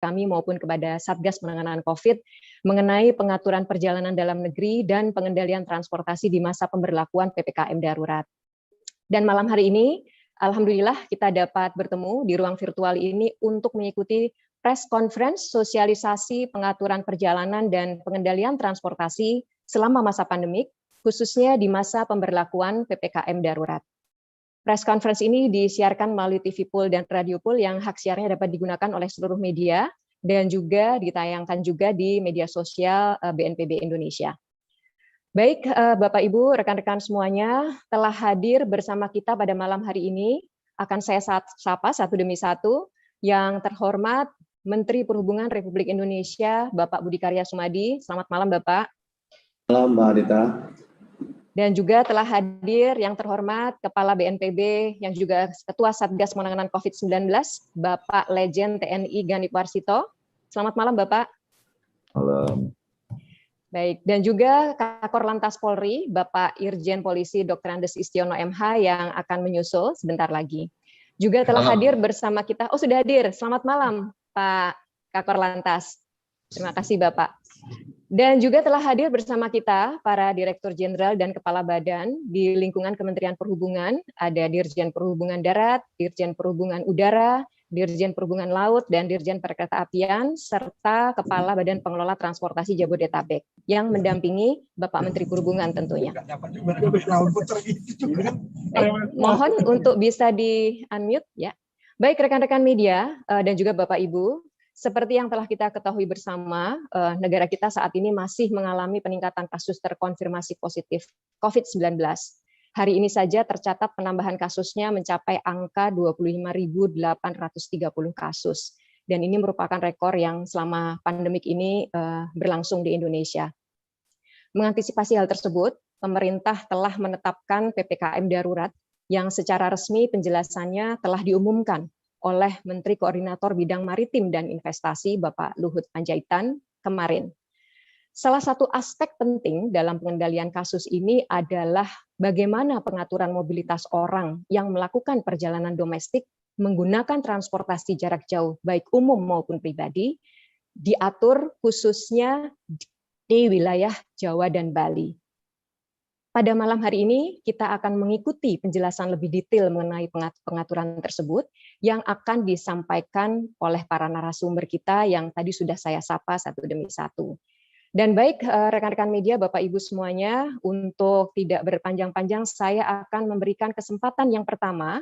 kami maupun kepada Satgas Penanganan COVID mengenai pengaturan perjalanan dalam negeri dan pengendalian transportasi di masa pemberlakuan PPKM darurat. Dan malam hari ini, alhamdulillah kita dapat bertemu di ruang virtual ini untuk mengikuti press conference sosialisasi pengaturan perjalanan dan pengendalian transportasi selama masa pandemik, khususnya di masa pemberlakuan PPKM darurat. Press conference ini disiarkan melalui TV Pool dan Radio Pool yang hak siarnya dapat digunakan oleh seluruh media dan juga ditayangkan juga di media sosial BNPB Indonesia. Baik, Bapak Ibu, rekan-rekan semuanya telah hadir bersama kita pada malam hari ini. Akan saya sapa satu demi satu. Yang terhormat Menteri Perhubungan Republik Indonesia, Bapak Budi Karya Sumadi. Selamat malam, Bapak. Malam, Mbak Adita. Dan juga telah hadir yang terhormat Kepala BNPB yang juga Ketua Satgas Penanganan COVID-19, Bapak Legend TNI Ganip Warsito. Selamat malam, Bapak. Malam. Baik, dan juga Kakor Lantas Polri, Bapak Irjen Polisi Dr. Andes Istiono MH yang akan menyusul sebentar lagi. Juga telah hadir bersama kita, oh sudah hadir, selamat malam Pak Kakor Lantas. Terima kasih Bapak. Dan juga telah hadir bersama kita para Direktur Jenderal dan Kepala Badan di lingkungan Kementerian Perhubungan, ada Dirjen Perhubungan Darat, Dirjen Perhubungan Udara, Dirjen Perhubungan Laut, dan Dirjen Perkeretaapian, serta Kepala Badan Pengelola Transportasi Jabodetabek, yang mendampingi Bapak Menteri Perhubungan tentunya. Mohon untuk bisa di-unmute ya. Baik rekan-rekan media dan juga Bapak Ibu, seperti yang telah kita ketahui bersama, negara kita saat ini masih mengalami peningkatan kasus terkonfirmasi positif COVID-19. Hari ini saja tercatat penambahan kasusnya mencapai angka 25.830 kasus. Dan ini merupakan rekor yang selama pandemik ini berlangsung di Indonesia. Mengantisipasi hal tersebut, pemerintah telah menetapkan PPKM darurat yang secara resmi penjelasannya telah diumumkan oleh Menteri Koordinator Bidang Maritim dan Investasi Bapak Luhut Panjaitan kemarin. Salah satu aspek penting dalam pengendalian kasus ini adalah bagaimana pengaturan mobilitas orang yang melakukan perjalanan domestik menggunakan transportasi jarak jauh, baik umum maupun pribadi, diatur khususnya di wilayah Jawa dan Bali. Pada malam hari ini, kita akan mengikuti penjelasan lebih detail mengenai pengaturan tersebut yang akan disampaikan oleh para narasumber kita yang tadi sudah saya sapa satu demi satu. Dan baik rekan-rekan media, Bapak Ibu semuanya, untuk tidak berpanjang-panjang, saya akan memberikan kesempatan yang pertama,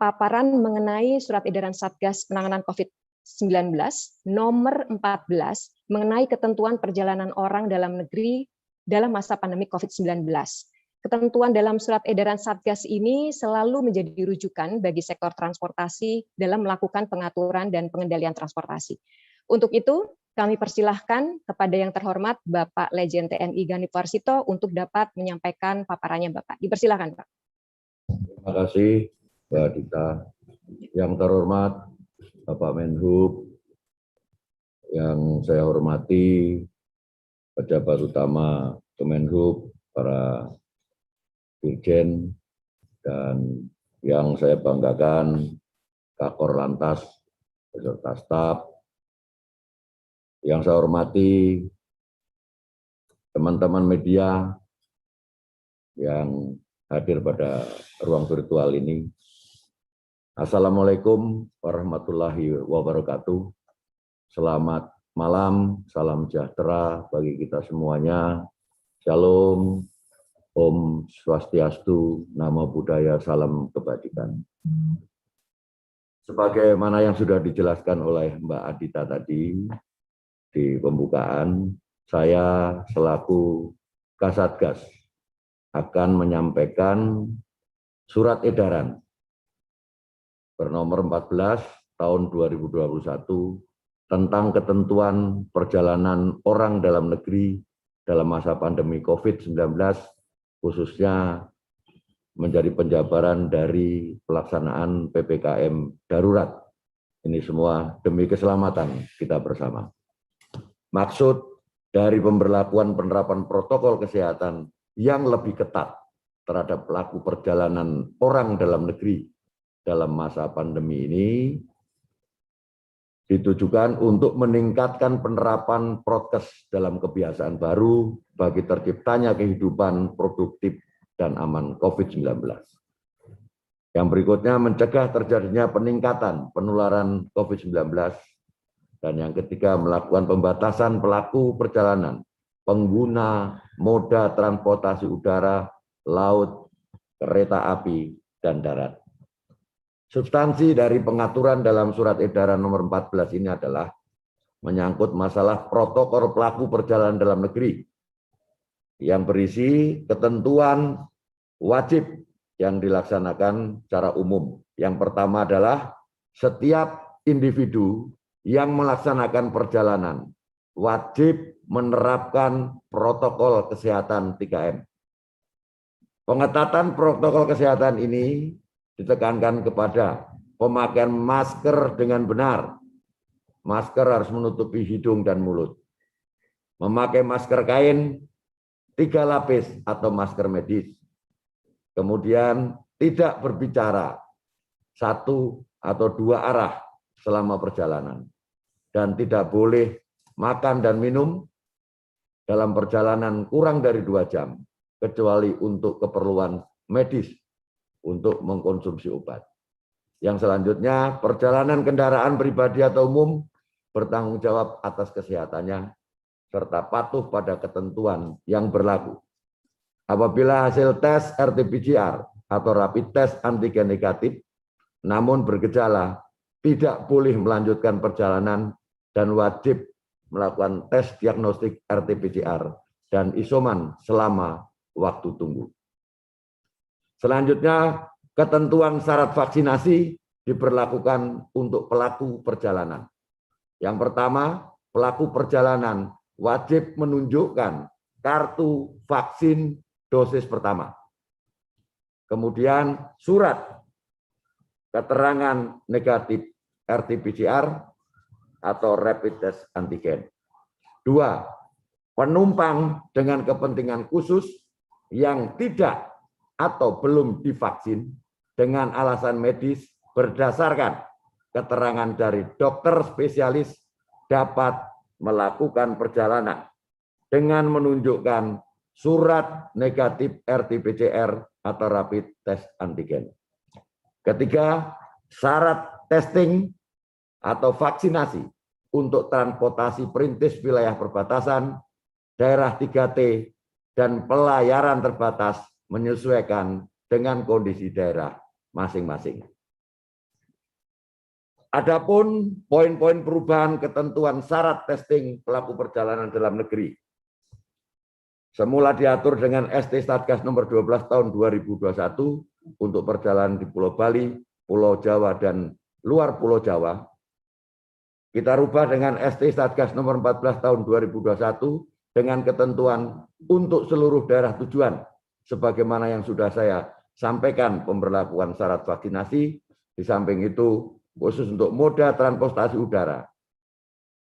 paparan mengenai Surat Edaran Satgas Penanganan COVID-19 nomor 14 mengenai ketentuan perjalanan orang dalam negeri dalam masa pandemi COVID-19. Ketentuan dalam surat edaran Satgas ini selalu menjadi rujukan bagi sektor transportasi dalam melakukan pengaturan dan pengendalian transportasi. Untuk itu, kami persilahkan kepada yang terhormat Bapak Legend TNI Ganip Warsito untuk dapat menyampaikan paparannya Bapak. Dipersilahkan Pak. Terima kasih Mbak Dita. Yang terhormat Bapak Menhub, yang saya hormati pejabat utama Kemenhub, para dirjen, dan yang saya banggakan Kakor Lantas beserta staf. Yang saya hormati teman-teman media yang hadir pada ruang virtual ini. Assalamualaikum warahmatullahi wabarakatuh. Selamat malam, salam sejahtera bagi kita semuanya. Shalom, Om Swastiastu, Namo Buddhaya, salam kebajikan. Sebagaimana yang sudah dijelaskan oleh Mbak Adita tadi di pembukaan, saya selaku Kasatgas akan menyampaikan surat edaran bernomor 14 tahun 2021 tentang ketentuan perjalanan orang dalam negeri dalam masa pandemi COVID-19, khususnya menjadi penjabaran dari pelaksanaan PPKM darurat. Ini semua demi keselamatan kita bersama. Maksud dari pemberlakuan penerapan protokol kesehatan yang lebih ketat terhadap pelaku perjalanan orang dalam negeri dalam masa pandemi ini ditujukan untuk meningkatkan penerapan prokes dalam kebiasaan baru bagi terciptanya kehidupan produktif dan aman COVID-19. Yang berikutnya, mencegah terjadinya peningkatan penularan COVID-19. Dan yang ketiga, melakukan pembatasan pelaku perjalanan, pengguna moda transportasi udara, laut, kereta api, dan darat. Substansi dari pengaturan dalam surat edaran nomor 14 ini adalah menyangkut masalah protokol pelaku perjalanan dalam negeri yang berisi ketentuan wajib yang dilaksanakan secara umum. Yang pertama adalah setiap individu yang melaksanakan perjalanan wajib menerapkan protokol kesehatan 3M. Pengetatan protokol kesehatan ini ditekankan kepada pemakaian masker dengan benar. Masker harus menutupi hidung dan mulut. Memakai masker kain 3 lapis atau masker medis. Kemudian tidak berbicara 1 atau 2 arah selama perjalanan. Dan tidak boleh makan dan minum dalam perjalanan kurang dari 2 jam, kecuali untuk keperluan medis, untuk mengkonsumsi obat. Yang selanjutnya, perjalanan kendaraan pribadi atau umum bertanggung jawab atas kesehatannya, serta patuh pada ketentuan yang berlaku. Apabila hasil tes RT-PCR atau rapid test antigen negatif, namun bergejala, tidak boleh melanjutkan perjalanan dan wajib melakukan tes diagnostik RT-PCR dan isoman selama waktu tunggu. Selanjutnya, ketentuan syarat vaksinasi diberlakukan untuk pelaku perjalanan. Yang pertama, pelaku perjalanan wajib menunjukkan kartu vaksin dosis pertama. Kemudian surat keterangan negatif RT-PCR atau rapid test antigen. 2, penumpang dengan kepentingan khusus yang tidak atau belum divaksin dengan alasan medis berdasarkan keterangan dari dokter spesialis dapat melakukan perjalanan dengan menunjukkan surat negatif RT-PCR atau rapid test antigen. Ketiga, syarat testing atau vaksinasi untuk transportasi perintis wilayah perbatasan, daerah 3T, dan pelayaran terbatas menyesuaikan dengan kondisi daerah masing-masing. Adapun poin-poin perubahan ketentuan syarat testing pelaku perjalanan dalam negeri. Semula diatur dengan ST Satgas nomor 12 tahun 2021 untuk perjalanan di Pulau Bali, Pulau Jawa, dan luar Pulau Jawa. Kita rubah dengan ST Satgas nomor 14 tahun 2021 dengan ketentuan untuk seluruh daerah tujuan, sebagaimana yang sudah saya sampaikan pemberlakuan syarat vaksinasi. Di samping itu, khusus untuk moda transportasi udara,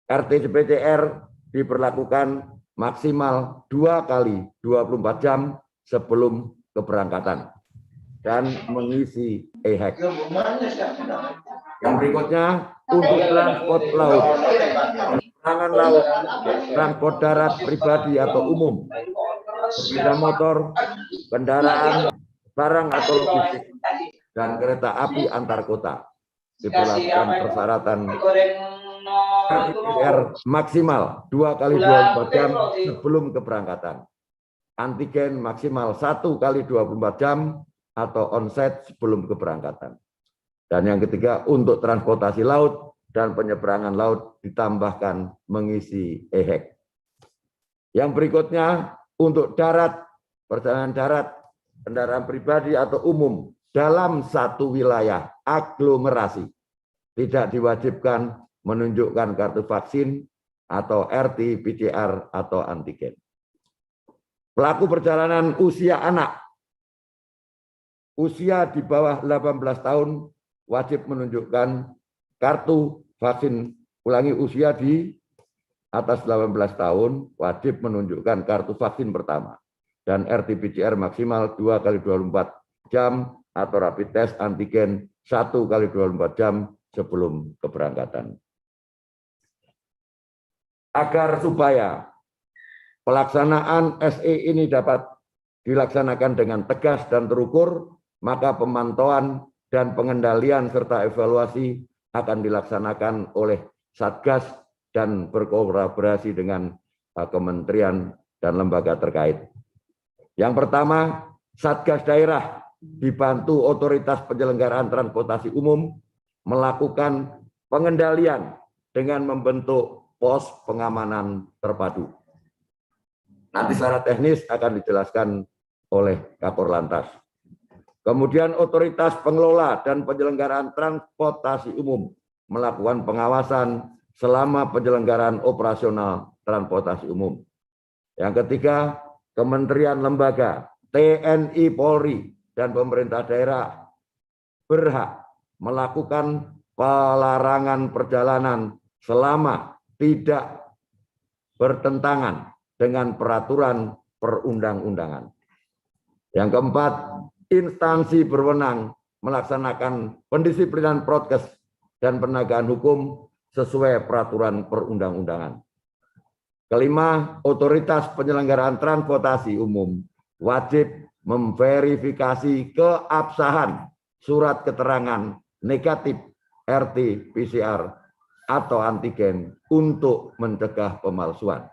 RT-PCR diberlakukan maksimal 2 kali 24 jam sebelum keberangkatan dan mengisi e-hack. Yang berikutnya, untuk transport laut, penerbangan laut, transport darat pribadi atau umum, sepeda motor, kendaraan, barang atau logistik, dan kereta api antar kota diberlakukan persyaratan PCR maksimal 2 kali 24 jam sebelum keberangkatan. Antigen maksimal 1 kali 24 jam atau onsite sebelum keberangkatan. Dan yang ketiga, untuk transportasi laut dan penyeberangan laut ditambahkan mengisi e-hack. Yang berikutnya, untuk darat, perjalanan darat, kendaraan pribadi atau umum dalam satu wilayah aglomerasi tidak diwajibkan menunjukkan kartu vaksin atau RT-PCR atau antigen. Pelaku perjalanan usia anak, usia di bawah 18 tahun wajib menunjukkan kartu vaksin. Ulangi, usia di atas 18 tahun wajib menunjukkan kartu vaksin pertama dan RT-PCR maksimal 2 kali 24 jam atau rapid test antigen 1 kali 24 jam sebelum keberangkatan. Agar supaya pelaksanaan SE ini dapat dilaksanakan dengan tegas dan terukur, maka pemantauan dan pengendalian serta evaluasi akan dilaksanakan oleh Satgas dan berkolaborasi dengan kementerian dan lembaga terkait. Yang pertama, Satgas daerah dibantu otoritas penyelenggaraan transportasi umum melakukan pengendalian dengan membentuk pos pengamanan terpadu. Nanti secara teknis akan dijelaskan oleh Kakor Lantas. Kemudian otoritas pengelola dan penyelenggaraan transportasi umum melakukan pengawasan selama penyelenggaraan operasional transportasi umum. Yang ketiga, kementerian lembaga, TNI, Polri, dan pemerintah daerah berhak melakukan pelarangan perjalanan selama tidak bertentangan dengan peraturan perundang-undangan. Yang keempat, instansi berwenang melaksanakan pendisiplinan prokes dan penegakan hukum sesuai peraturan perundang-undangan. Kelima, otoritas penyelenggaraan transportasi umum wajib memverifikasi keabsahan surat keterangan negatif RT-PCR atau antigen untuk mencegah pemalsuan.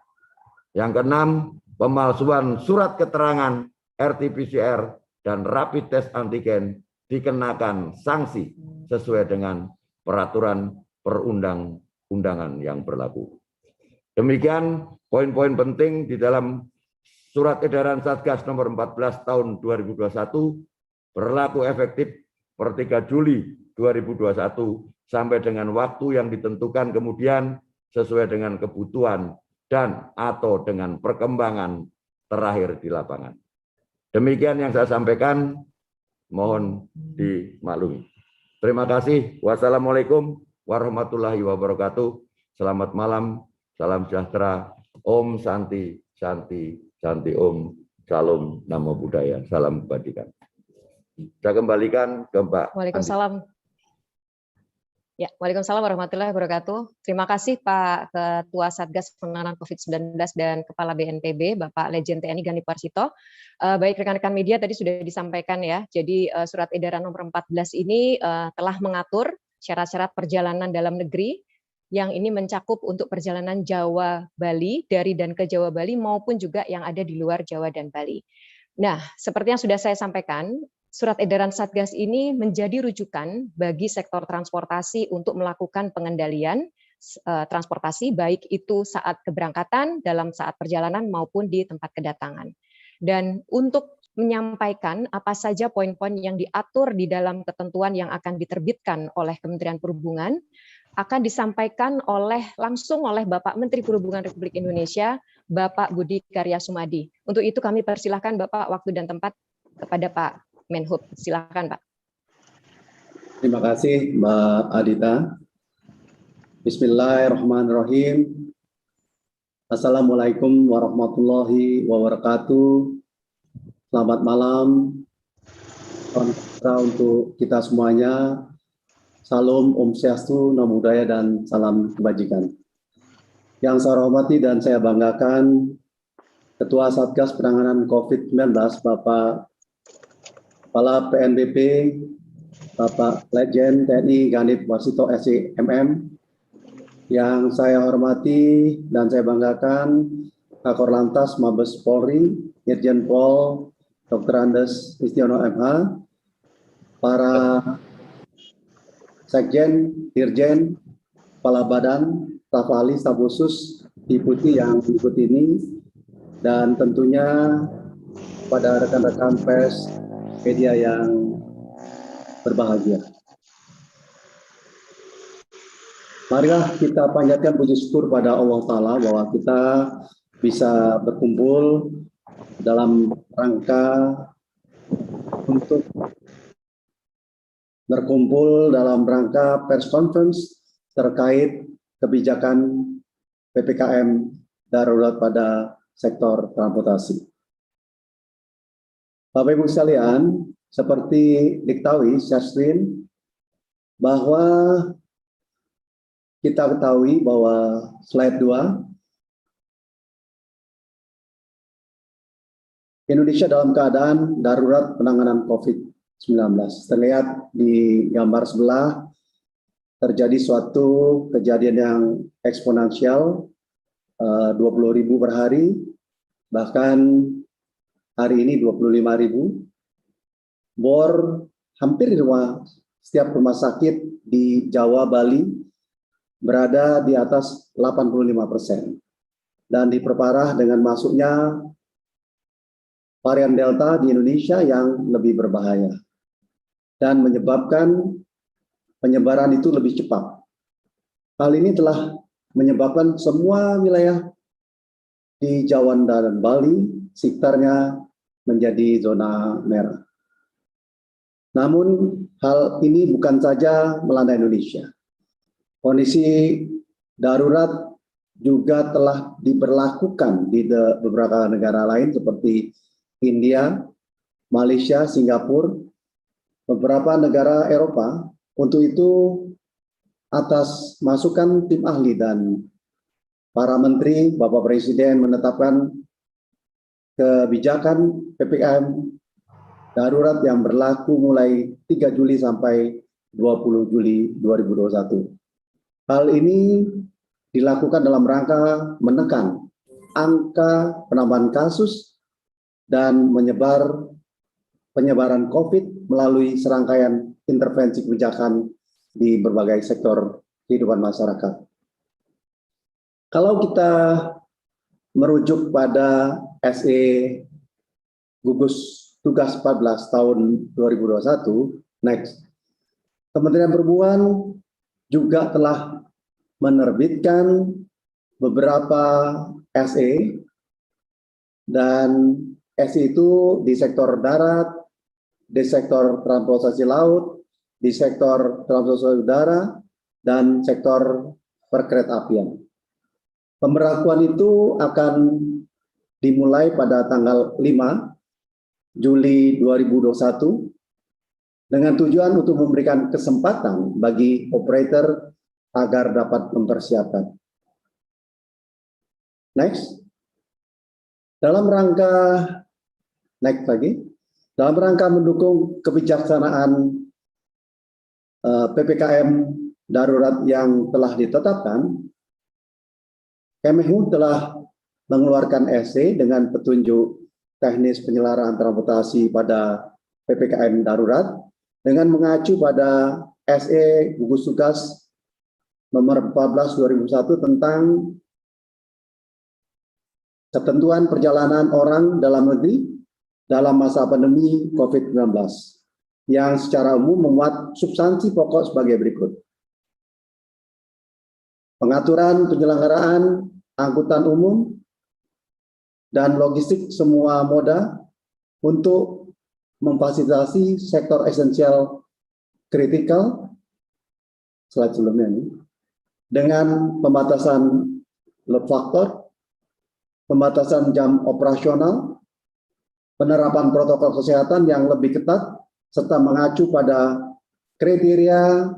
Yang keenam, pemalsuan surat keterangan RT-PCR dan rapid test antigen dikenakan sanksi sesuai dengan peraturan perundang-undangan yang berlaku. Demikian poin-poin penting di dalam Surat Edaran Satgas nomor 14 tahun 2021 berlaku efektif per 3 Juli 2021 sampai dengan waktu yang ditentukan kemudian sesuai dengan kebutuhan dan atau dengan perkembangan terakhir di lapangan. Demikian yang saya sampaikan, mohon dimaklumi. Terima kasih. Wassalamualaikum warahmatullahi wabarakatuh. Selamat malam, salam sejahtera, Om Santi, Santi, Santi Om, Salam Namo Buddhaya, salam kebajikan. Saya kembalikan ke Mbak. Waalaikumsalam. Ya, Waalaikumsalam warahmatullahi wabarakatuh. Terima kasih Pak Ketua Satgas Penanganan COVID-19 dan Kepala BNPB, Bapak Lejen TNI Ganip Warsito. Baik rekan-rekan media tadi sudah disampaikan ya. Jadi surat edaran nomor 14 ini telah mengatur syarat-syarat perjalanan dalam negeri yang ini mencakup untuk perjalanan Jawa Bali, dari dan ke Jawa Bali maupun juga yang ada di luar Jawa dan Bali. Nah, seperti yang sudah saya sampaikan, surat edaran Satgas ini menjadi rujukan bagi sektor transportasi untuk melakukan pengendalian transportasi, baik itu saat keberangkatan, dalam saat perjalanan, maupun di tempat kedatangan. Dan untuk menyampaikan apa saja poin-poin yang diatur di dalam ketentuan yang akan diterbitkan oleh Kementerian Perhubungan, akan disampaikan langsung oleh Bapak Menteri Perhubungan Republik Indonesia, Bapak Budi Karya Sumadi. Untuk itu kami persilahkan Bapak waktu dan tempat kepada Pak Menhub. Silakan Pak. Terima kasih Mbak Adita. Bismillahirrahmanirrahim. Assalamualaikum warahmatullahi wabarakatuh. Selamat malam. Untuk kita semuanya. Salam Om Swastiastu, Namo Buddhaya, dan salam kebajikan. Yang saya hormati dan saya banggakan Ketua Satgas Penanganan COVID-19, Bapak Kepala PNBP, Bapak Lejen TNI Ganip Warsito SIMM. Yang saya hormati dan saya banggakan Kakor Lantas Mabes Polri, Irjen Pol Dr. Andes Istiono MH, para Sekjen, Dirjen, Kepala Badan, staf ahli, staf khusus, diikuti yang ikut ini, dan tentunya pada rekan-rekan pers media yang berbahagia. Marilah kita panjatkan puji syukur pada Allah Ta'ala bahwa kita bisa berkumpul dalam rangka untuk berkumpul dalam rangka press conference terkait kebijakan PPKM darurat pada sektor transportasi. Bapak Ibu sekalian, seperti diketahui Syasrin, bahwa kita ketahui bahwa slide 2 Indonesia dalam keadaan darurat penanganan COVID-19. Terlihat di gambar sebelah, terjadi suatu kejadian yang eksponensial, 20.000 per hari, bahkan hari ini 25.000. Bor hampir di setiap rumah sakit di Jawa, Bali berada di atas 85%. Dan diperparah dengan masuknya varian Delta di Indonesia yang lebih berbahaya dan menyebabkan penyebaran itu lebih cepat. Hal ini telah menyebabkan semua wilayah di Jawa dan Bali sekitarnya menjadi zona merah. Namun hal ini bukan saja melanda Indonesia. Kondisi darurat juga telah diberlakukan di beberapa negara lain seperti India, Malaysia, Singapura, beberapa negara Eropa. Untuk itu, atas masukan tim ahli dan para menteri, Bapak Presiden menetapkan kebijakan PPKM darurat yang berlaku mulai 3 Juli sampai 20 Juli 2021. Hal ini dilakukan dalam rangka menekan angka penambahan kasus dan penyebaran COVID melalui serangkaian intervensi kebijakan di berbagai sektor kehidupan masyarakat. Kalau kita merujuk pada SE Gugus Tugas 14 tahun 2021, next, Kementerian Perhubungan juga telah menerbitkan beberapa SE, dan SE itu di sektor darat, di sektor transportasi laut, di sektor transportasi udara, dan sektor perkeretaapian. Pemberlakuan itu akan dimulai pada tanggal 5 Juli 2021 dengan tujuan untuk memberikan kesempatan bagi operator agar dapat mempersiapkan. Next. Dalam rangka mendukung kebijaksanaan PPKM darurat yang telah ditetapkan, Kemenhub telah mengeluarkan SE dengan petunjuk teknis penyelenggaraan transportasi pada PPKM darurat dengan mengacu pada SE Gugus Tugas nomor 14 2001 tentang ketentuan perjalanan orang dalam negeri dalam masa pandemi COVID-19 yang secara umum memuat substansi pokok sebagai berikut. Pengaturan penyelenggaraan angkutan umum dan logistik semua moda untuk memfasilitasi sektor esensial kritikal, slide sebelumnya ini, dengan pembatasan load factor, pembatasan jam operasional, penerapan protokol kesehatan yang lebih ketat, serta mengacu pada kriteria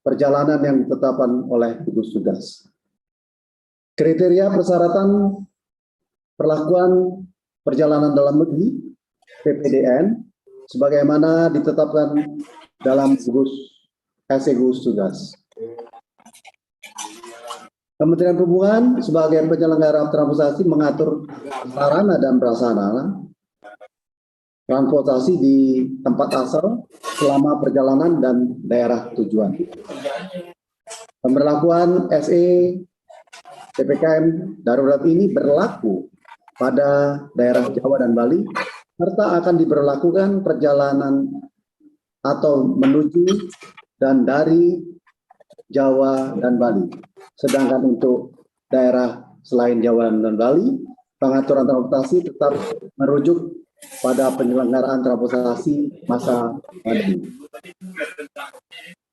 perjalanan yang ditetapkan oleh gugus tugas. Kriteria persyaratan perlakuan perjalanan dalam negeri PPDN sebagaimana ditetapkan dalam gugus tugas. Kementerian Perhubungan sebagai penyelenggara transportasi mengatur sarana dan prasarana transportasi di tempat asal selama perjalanan dan daerah tujuan. Pemberlakuan SE PPKM darurat ini berlaku pada daerah Jawa dan Bali, serta akan diberlakukan perjalanan atau menuju dan dari Jawa dan Bali. Sedangkan untuk daerah selain Jawa dan Bali, pengaturan transportasi tetap merujuk pada penyelenggaraan transportasi masa pandemi.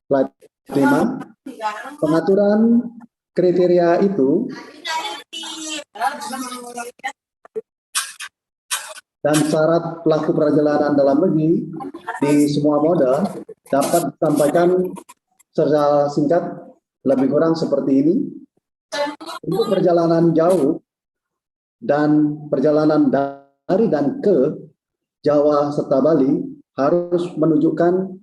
Slide 5. Pengaturan kriteria itu dan syarat pelaku perjalanan dalam negeri di semua moda dapat disampaikan secara singkat lebih kurang seperti ini. Untuk perjalanan jauh dan perjalanan dari dan ke Jawa serta Bali harus menunjukkan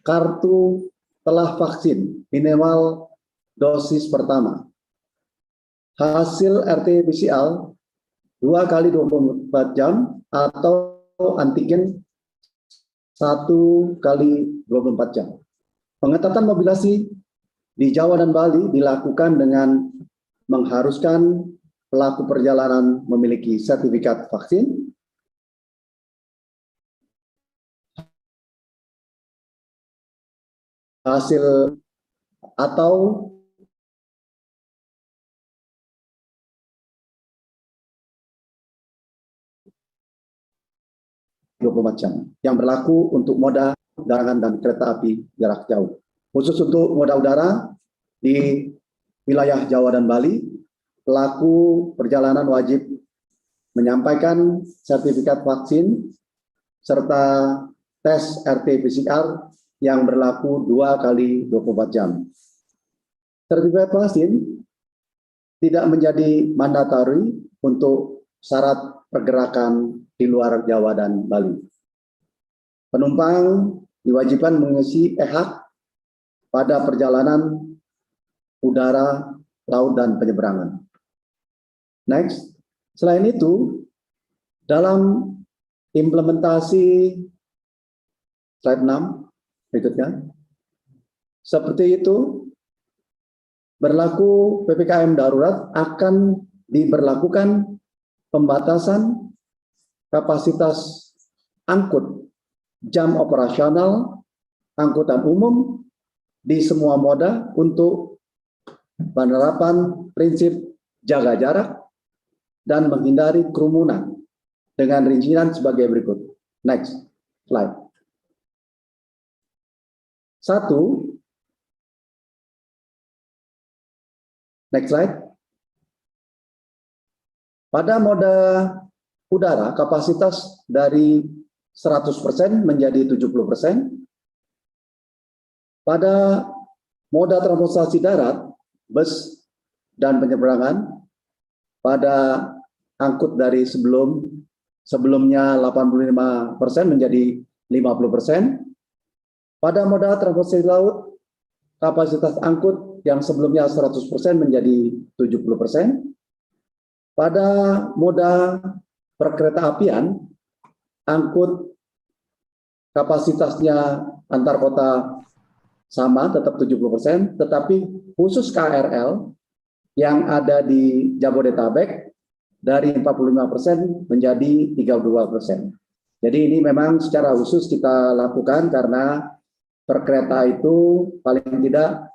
kartu telah vaksin minimal dosis pertama. Hasil RT-PCR 2 kali 24 jam atau antigen 1 kali 24 jam. Pengetatan mobilisasi di Jawa dan Bali dilakukan dengan mengharuskan pelaku perjalanan memiliki sertifikat vaksin, hasil atau macam yang berlaku untuk moda darat dan kereta api jarak jauh. Khusus untuk moda udara di wilayah Jawa dan Bali, pelaku perjalanan wajib menyampaikan sertifikat vaksin serta tes RT-PCR yang berlaku 2 kali 24 jam. Sertifikat vaksin tidak menjadi mandatori untuk syarat pergerakan di luar Jawa dan Bali. Penumpang diwajibkan mengisi e-hak pada perjalanan udara, laut, dan penyeberangan. Next, selain itu, dalam implementasi slide 6 berikutnya, seperti itu, berlaku PPKM darurat akan diberlakukan pembatasan kapasitas angkut jam operasional angkutan umum di semua moda untuk penerapan prinsip jaga jarak dan menghindari kerumunan dengan rincian sebagai berikut. Next slide. 1. Next slide. Pada moda udara, kapasitas dari 100% menjadi 70%. Pada moda transportasi darat, bus dan penyeberangan, pada angkut dari sebelumnya 85% menjadi 50%. Pada moda transportasi laut, kapasitas angkut yang sebelumnya 100% menjadi 70%. Pada moda perkereta-apian, angkut kapasitasnya antar kota sama, tetap 70%, tetapi khusus KRL yang ada di Jabodetabek dari 45% menjadi 32%. Jadi ini memang secara khusus kita lakukan karena perkereta itu paling tidak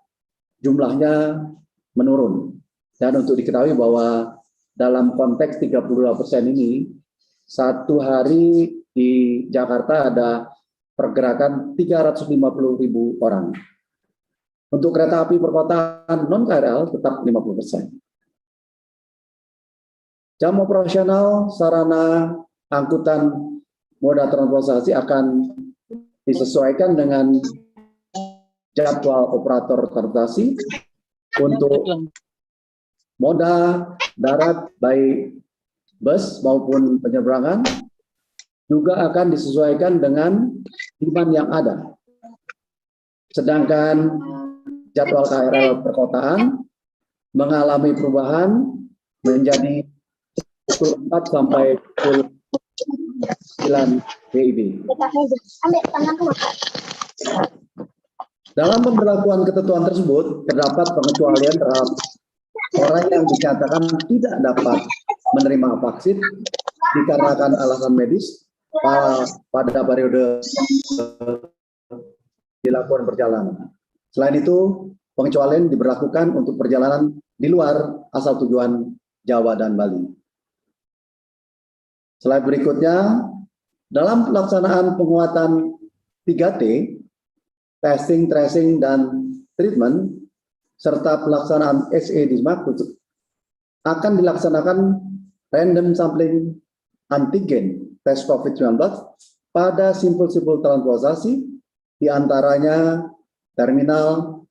jumlahnya menurun. Dan untuk diketahui bahwa dalam konteks 32% ini, satu hari di Jakarta ada pergerakan 350.000 orang. Untuk kereta api perkotaan non-KRL tetap 50%. Jam operasional sarana angkutan moda transportasi akan disesuaikan dengan jadwal operator transportasi. Untuk moda darat baik bus maupun penyeberangan juga akan disesuaikan dengan demand yang ada. Sedangkan jadwal KRL perkotaan mengalami perubahan menjadi pukul 4 sampai pukul 9 WIB. Dalam pemberlakuan ketentuan tersebut, terdapat pengecualian terhadap orang yang dinyatakan tidak dapat menerima vaksin dikarenakan alasan medis pada periode dilakukan perjalanan. Selain itu, pengecualian diberlakukan untuk perjalanan di luar asal tujuan Jawa dan Bali. Slide berikutnya, dalam pelaksanaan penguatan 3T, testing, tracing, dan treatment, serta pelaksanaan SE di akan dilaksanakan random sampling antigen tes COVID-19 pada simpul-simpul transportasi, diantaranya terminal,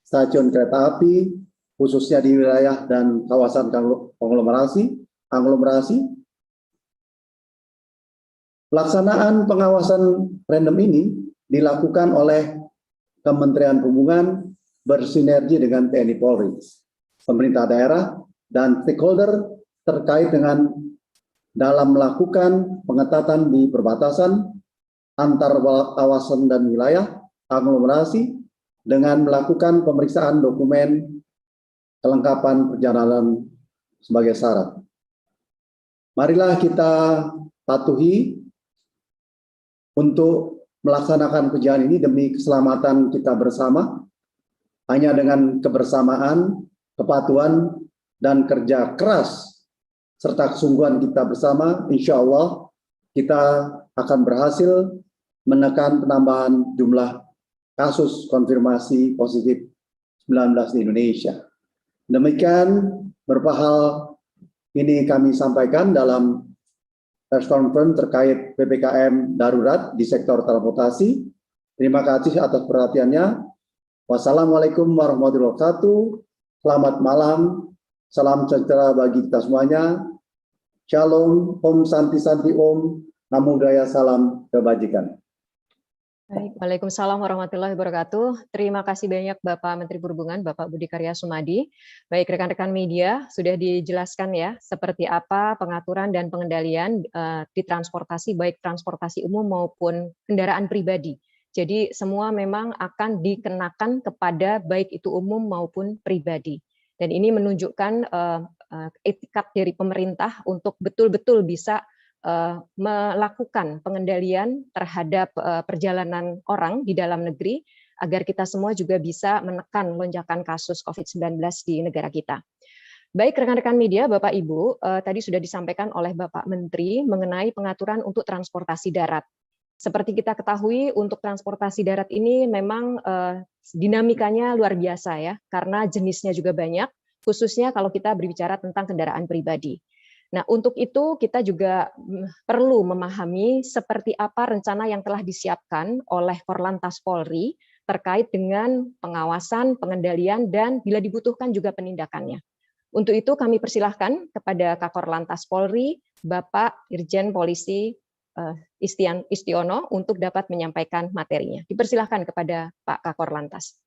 stasiun kereta api, khususnya di wilayah dan kawasan aglomerasi, Pelaksanaan pengawasan random ini dilakukan oleh Kementerian Perhubungan bersinergi dengan TNI Polri, pemerintah daerah, dan stakeholder terkait dengan dalam melakukan pengetatan di perbatasan antar kawasan dan wilayah aglomerasi dengan melakukan pemeriksaan dokumen kelengkapan perjalanan sebagai syarat. Marilah kita patuhi untuk melaksanakan kegiatan ini demi keselamatan kita bersama. Hanya dengan kebersamaan, kepatuhan, dan kerja keras serta kesungguhan kita bersama, insya Allah kita akan berhasil menekan penambahan jumlah kasus konfirmasi positif 19 di Indonesia. Demikian beberapa hal ini kami sampaikan dalam press conference terkait PPKM darurat di sektor transportasi. Terima kasih atas perhatiannya. Wassalamualaikum warahmatullahi wabarakatuh. Selamat malam. Salam sejahtera bagi kita semuanya. Shalom, Om Santi Santi Om. Namo Buddhaya, salam kebajikan. Baik, Waalaikumsalam warahmatullahi wabarakatuh. Terima kasih banyak Bapak Menteri Perhubungan, Bapak Budi Karya Sumadi. Baik, rekan-rekan media, sudah dijelaskan ya, seperti apa pengaturan dan pengendalian di transportasi, baik transportasi umum maupun kendaraan pribadi. Jadi semua memang akan dikenakan kepada baik itu umum maupun pribadi. Dan ini menunjukkan etikat dari pemerintah untuk betul-betul bisa melakukan pengendalian terhadap perjalanan orang di dalam negeri agar kita semua juga bisa menekan lonjakan kasus COVID-19 di negara kita. Baik rekan-rekan media, Bapak Ibu, tadi sudah disampaikan oleh Bapak Menteri mengenai pengaturan untuk transportasi darat. Seperti kita ketahui, untuk transportasi darat ini memang dinamikanya luar biasa ya, karena jenisnya juga banyak, khususnya kalau kita berbicara tentang kendaraan pribadi. Nah, untuk itu kita juga perlu memahami seperti apa rencana yang telah disiapkan oleh Korlantas Polri terkait dengan pengawasan, pengendalian, dan bila dibutuhkan juga penindakannya. Untuk itu kami persilahkan kepada Kakor Lantas Polri, Bapak Irjen Polisi Istiono untuk dapat menyampaikan materinya. Dipersilahkan kepada Pak Kakor Lantas.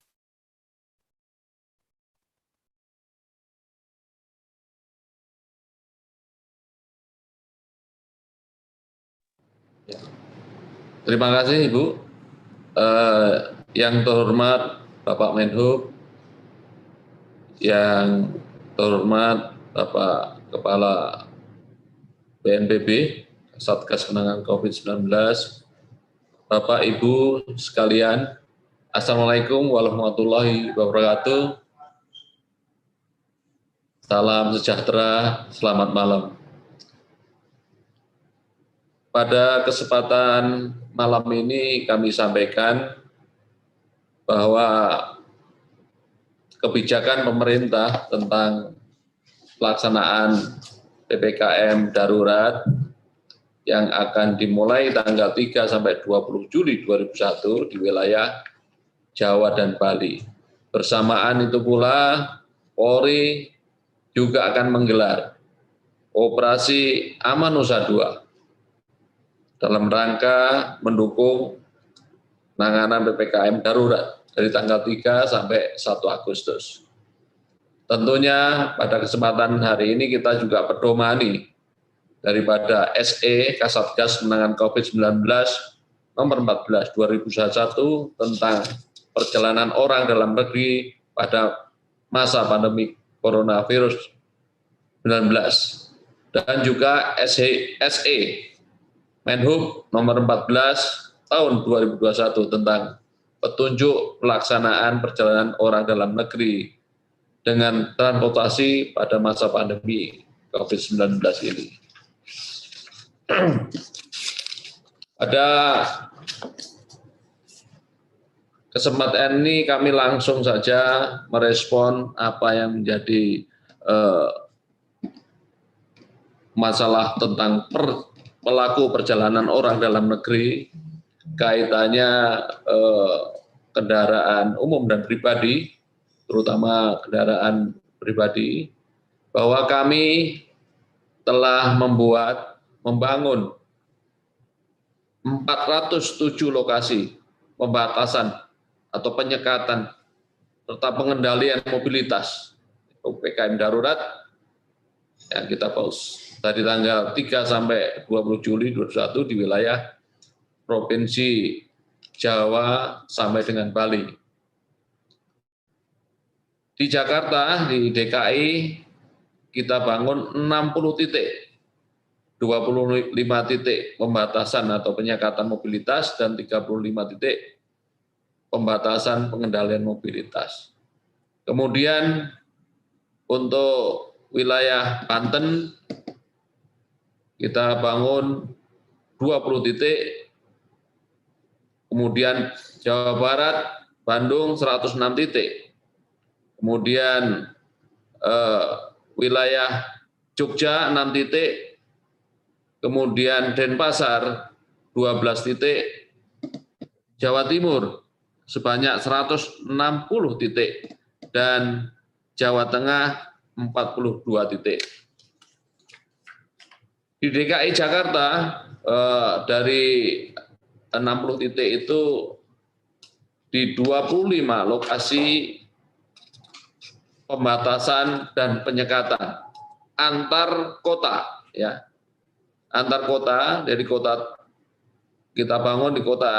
Terima kasih Ibu. Yang terhormat Bapak Menhub, yang terhormat Bapak Kepala BNPB, Satgas Penanganan COVID-19, Bapak Ibu sekalian, Assalamualaikum warahmatullahi wabarakatuh. Salam sejahtera, selamat malam. Pada kesempatan malam ini kami sampaikan bahwa kebijakan pemerintah tentang pelaksanaan PPKM darurat yang akan dimulai tanggal 3 sampai 20 Juli 2021 di wilayah Jawa dan Bali. Bersamaan itu pula Polri juga akan menggelar Operasi Amanusa 2 dalam rangka mendukung penanganan PPKM darurat dari tanggal 3 sampai 1 Agustus. Tentunya pada kesempatan hari ini kita juga pedomani daripada SE Kasatgas Penanganan COVID-19 nomor 14 2021 tentang perjalanan orang dalam negeri pada masa pandemi coronavirus 19 dan juga SE Menhub nomor 14 tahun 2021 tentang petunjuk pelaksanaan perjalanan orang dalam negeri dengan transportasi pada masa pandemi COVID-19 ini. Pada kesempatan ini kami langsung saja merespon apa yang menjadi masalah tentang pelaku perjalanan orang dalam negeri, kaitannya kendaraan umum dan pribadi, terutama kendaraan pribadi, bahwa kami telah membangun 407 lokasi pembatasan atau penyekatan serta pengendalian mobilitas PPKM darurat yang kita pause dari tanggal 3 sampai 20 Juli 2021 di wilayah Provinsi Jawa sampai dengan Bali. Di Jakarta, di DKI, kita bangun 60 titik, 25 titik pembatasan atau penyekatan mobilitas, dan 35 titik pembatasan pengendalian mobilitas. Kemudian untuk wilayah Banten, kita bangun 20 titik, kemudian Jawa Barat, Bandung 106 titik, kemudian wilayah Jogja 6 titik, kemudian Denpasar 12 titik, Jawa Timur sebanyak 160 titik, dan Jawa Tengah 42 titik. Di DKI Jakarta dari 60 titik itu di 25 lokasi pembatasan dan penyekatan antar kota, ya, antar kota. Dari kota kita bangun di kota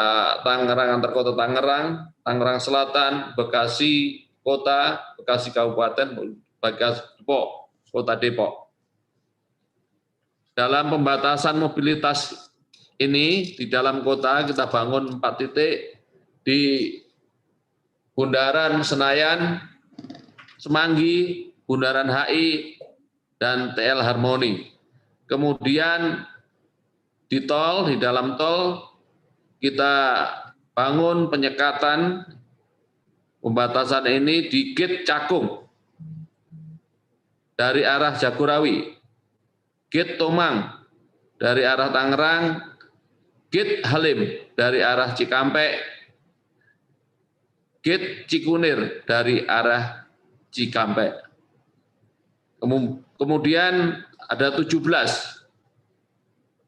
Tangerang, antar kota Tangerang, Tangerang Selatan, Bekasi Kota, Bekasi Kabupaten, Bekasi Depok, Kota Depok. Dalam pembatasan mobilitas ini di dalam kota kita bangun 4 titik di Bundaran Senayan, Semanggi, Bundaran HI, dan TL Harmoni. Kemudian di tol, di dalam tol, kita bangun penyekatan pembatasan ini di Gate Cakung dari arah Jagorawi, Gate Tomang dari arah Tangerang, Gate Halim dari arah Cikampek, Gate Cikunir dari arah Cikampek. Kemudian ada 17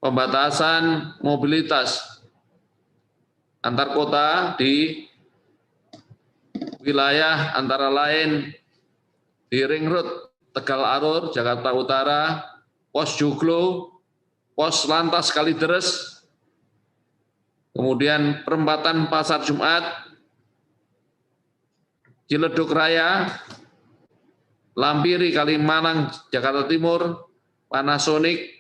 pembatasan mobilitas antar kota di wilayah antara lain di Ring Road, Tegal Alur, Jakarta Utara, Pos Joglo, Pos Lantas Kalideres, kemudian perempatan Pasar Jumat, Ciledug Raya, Lampiri Kalimalang, Jakarta Timur, Panasonic,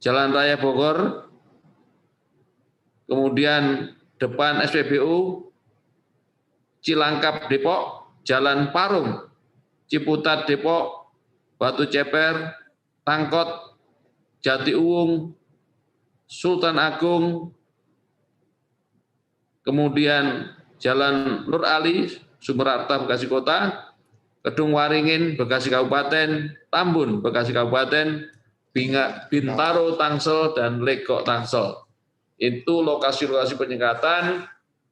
Jalan Raya Bogor, kemudian depan SPBU, Cilangkap Depok, Jalan Parung, Ciputat Depok, Batu Ceper, Tangkot, Jati Uwung, Sultan Agung, kemudian Jalan Nur Ali, Sumberarta, Bekasi Kota, Kedung Waringin, Bekasi Kabupaten, Tambun, Bekasi Kabupaten, Bintaro, Tangsel, dan Legok, Tangsel. Itu lokasi-lokasi penyekatan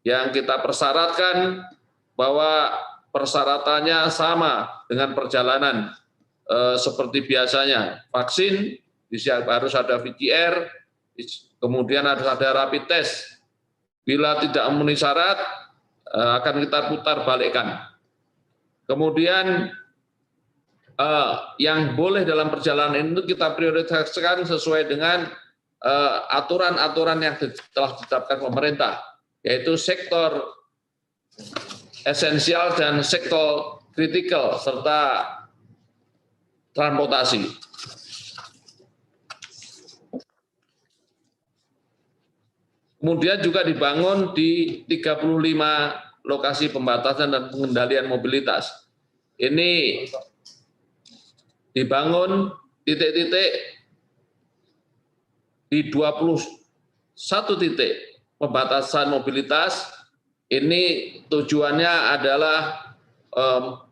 yang kita persyaratkan bahwa persyaratannya sama dengan perjalanan seperti biasanya. Vaksin harus ada VCR, kemudian harus ada rapid test. Bila tidak memenuhi syarat, akan kita putar balikkan. Kemudian yang boleh dalam perjalanan itu kita prioritaskan sesuai dengan aturan-aturan yang telah ditetapkan pemerintah, yaitu sektor esensial dan sektor kritikal serta transportasi. Kemudian juga dibangun di 35 lokasi pembatasan dan pengendalian mobilitas. Ini dibangun titik-titik di 21 titik pembatasan mobilitas. Ini tujuannya adalah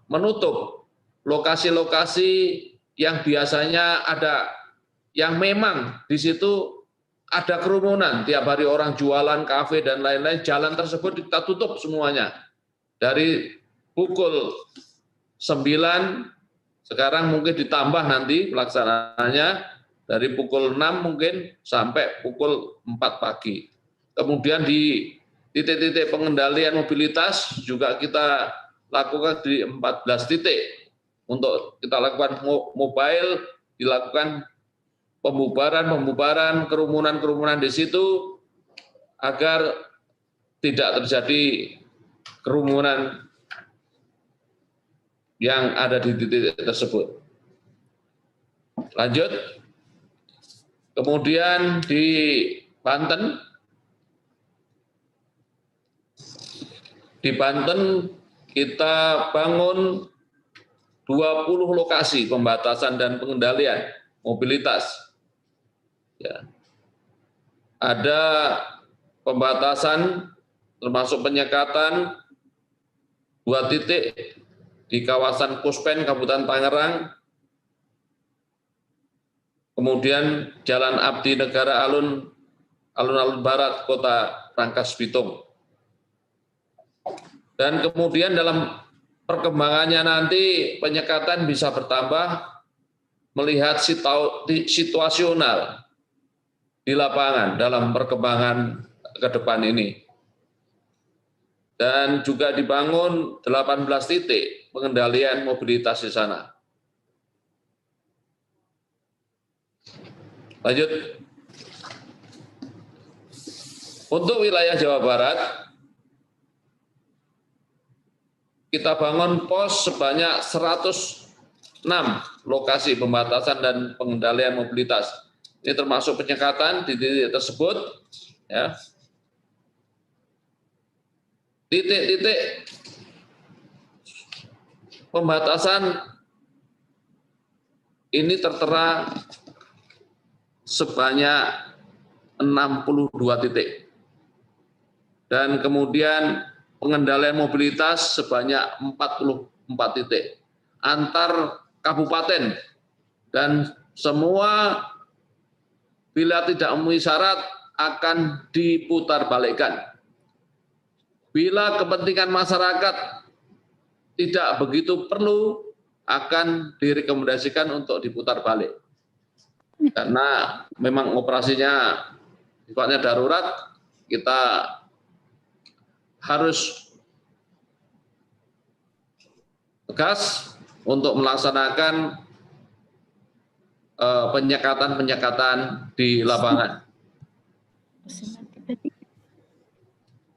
menutup lokasi-lokasi yang biasanya ada, yang memang di situ ada kerumunan, tiap hari orang jualan, kafe, dan lain-lain, jalan tersebut kita tutup semuanya. Dari pukul 9, sekarang mungkin ditambah nanti pelaksanaannya, dari pukul 6 mungkin sampai pukul 4 pagi. Kemudian di titik-titik pengendalian mobilitas juga kita lakukan di 14 titik. Untuk kita lakukan mobile, dilakukan pembubaran, kerumunan di situ agar tidak terjadi kerumunan yang ada di titik tersebut. Lanjut. Kemudian di Banten kita bangun 20 lokasi pembatasan dan pengendalian mobilitas. Ya. Ada pembatasan termasuk penyekatan 2 titik di kawasan Puspen, Kabupaten Tangerang, kemudian Jalan Abdi Negara Alun-Alun Barat, Kota Rangkas Bitung. Dan kemudian dalam perkembangannya nanti penyekatan bisa bertambah melihat situasional di lapangan dalam perkembangan ke depan ini. Dan juga dibangun 18 titik pengendalian mobilitas di sana. Lanjut. Untuk wilayah Jawa Barat, kita bangun pos sebanyak 106 lokasi pembatasan dan pengendalian mobilitas. Ini termasuk penyekatan di titik tersebut. Ya. Titik-titik pembatasan ini tertera sebanyak 62 titik. Dan kemudian pengendalian mobilitas sebanyak 44 titik. Antar kabupaten dan semua bila tidak memenuhi syarat akan diputarbalikkan. Bila kepentingan masyarakat tidak begitu perlu, akan direkomendasikan untuk diputar balik. Karena memang operasinya sifatnya darurat, kita harus tegas untuk melaksanakan penyekatan-penyekatan di lapangan.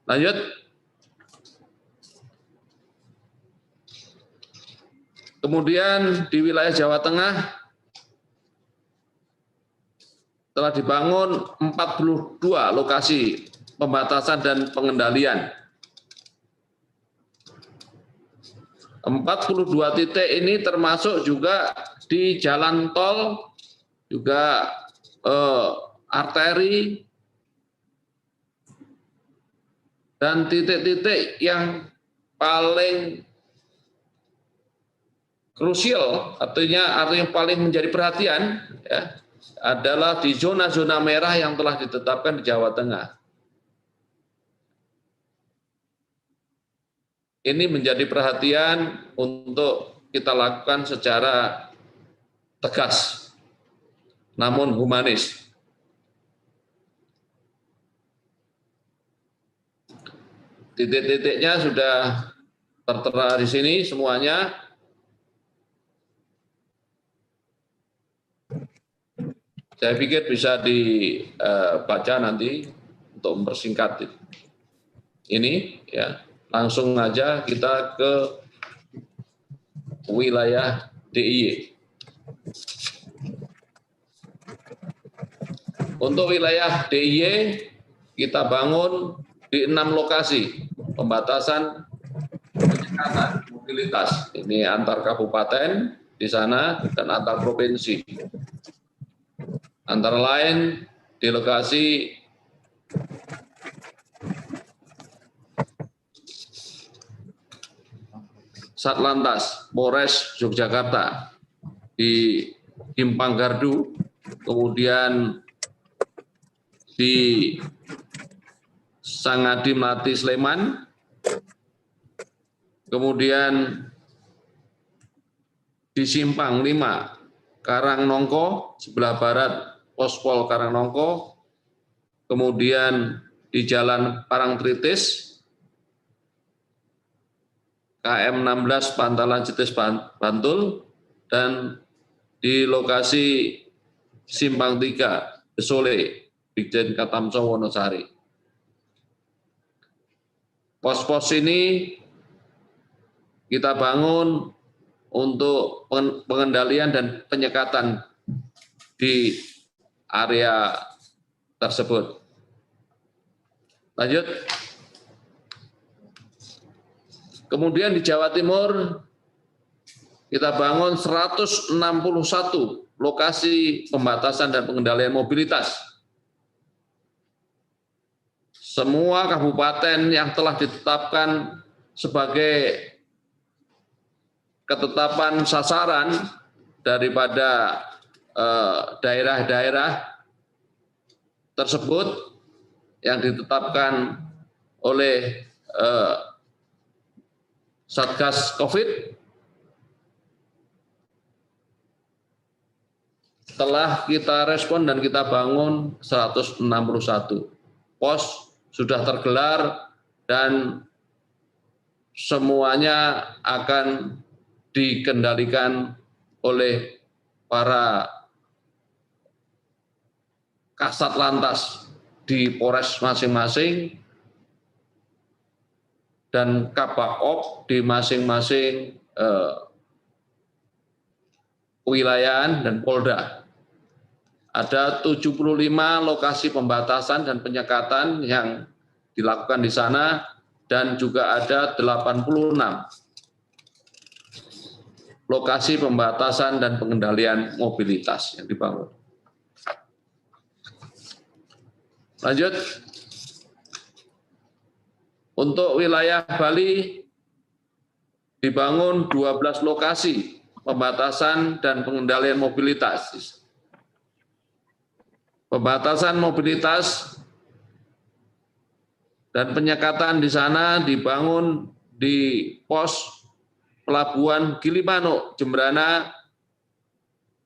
Lanjut. Kemudian di wilayah Jawa Tengah telah dibangun 42 lokasi pembatasan dan pengendalian. 42 titik ini termasuk juga di jalan tol, juga arteri, dan titik-titik yang paling krusial, artinya paling menjadi perhatian ya, adalah di zona-zona merah yang telah ditetapkan di Jawa Tengah. Ini menjadi perhatian untuk kita lakukan secara tegas, namun humanis. Titik-titiknya sudah tertera di sini semuanya. Saya pikir bisa dibaca nanti untuk mempersingkat ini. Ya, langsung aja kita ke wilayah DIY. Untuk wilayah DIY kita bangun di 6 lokasi pembatasan penyekatan mobilitas. Ini antar kabupaten di sana dan antar provinsi. Antara lain di lokasi Satlantas Polres Yogyakarta di Simpang Gardu, kemudian di Sangadi Melati Sleman, kemudian di Simpang 5 Karangnongko, sebelah barat Pospol Karangnongko, kemudian di Jalan Parangtritis, KM 16 Pantalan Jetis Bantul, dan di lokasi Simpang 3 Besole, Brigjen Katamso Wonosari. Pos-pos ini kita bangun untuk pengendalian dan penyekatan di area tersebut. Lanjut. Kemudian di Jawa Timur kita bangun 161 lokasi pembatasan dan pengendalian mobilitas. Semua kabupaten yang telah ditetapkan sebagai ketetapan sasaran daripada daerah-daerah tersebut yang ditetapkan oleh Satgas COVID telah kita respon dan kita bangun 161 pos sudah tergelar dan semuanya akan dikendalikan oleh para kasat lantas di Polres masing-masing dan Kabak-op di masing-masing wilayahan dan Polda. Ada 75 lokasi pembatasan dan penyekatan yang dilakukan di sana dan juga ada 86 lokasi pembatasan dan pengendalian mobilitas yang dibangun. Lanjut. Untuk wilayah Bali dibangun 12 lokasi pembatasan dan pengendalian mobilitas. Pembatasan mobilitas dan penyekatan di sana dibangun di pos Pelabuhan Gilimanuk, Jembrana,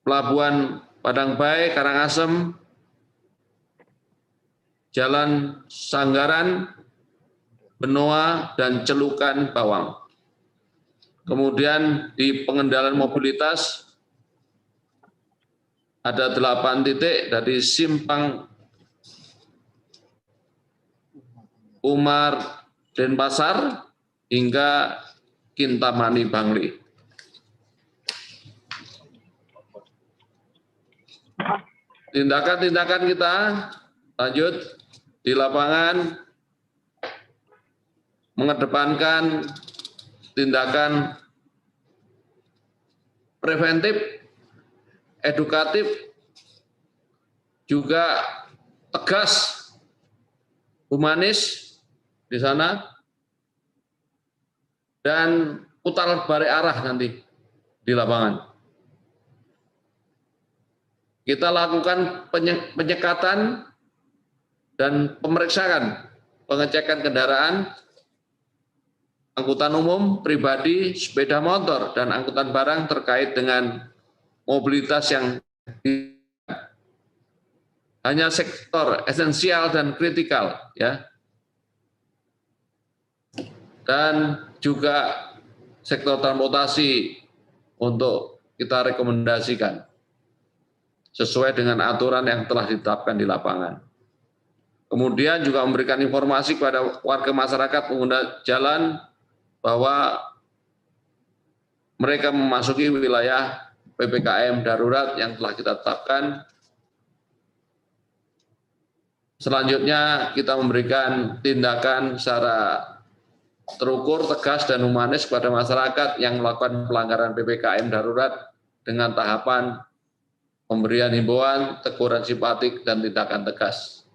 Pelabuhan Padangbae, Karangasem, Jalan Sanggaran, Benoa, dan Celukan Bawang. Kemudian di pengendalian mobilitas ada 8 titik dari Simpang Umar Denpasar hingga Kintamani Bangli. Tindakan-tindakan kita lanjut di lapangan mengedepankan tindakan preventif, edukatif, juga tegas, humanis di sana, dan putar balik arah nanti di lapangan. Kita lakukan penyekatan dan pemeriksaan, pengecekan kendaraan, angkutan umum, pribadi, sepeda motor, dan angkutan barang terkait dengan mobilitas yang hanya sektor esensial dan kritikal, ya, dan juga sektor transportasi untuk kita rekomendasikan sesuai dengan aturan yang telah ditetapkan di lapangan. Kemudian juga memberikan informasi kepada warga masyarakat pengguna jalan bahwa mereka memasuki wilayah PPKM darurat yang telah kita tetapkan. Selanjutnya kita memberikan tindakan secara terukur, tegas, dan humanis kepada masyarakat yang melakukan pelanggaran PPKM darurat dengan tahapan pemberian himbauan, teguran simpatik, dan tindakan tegas.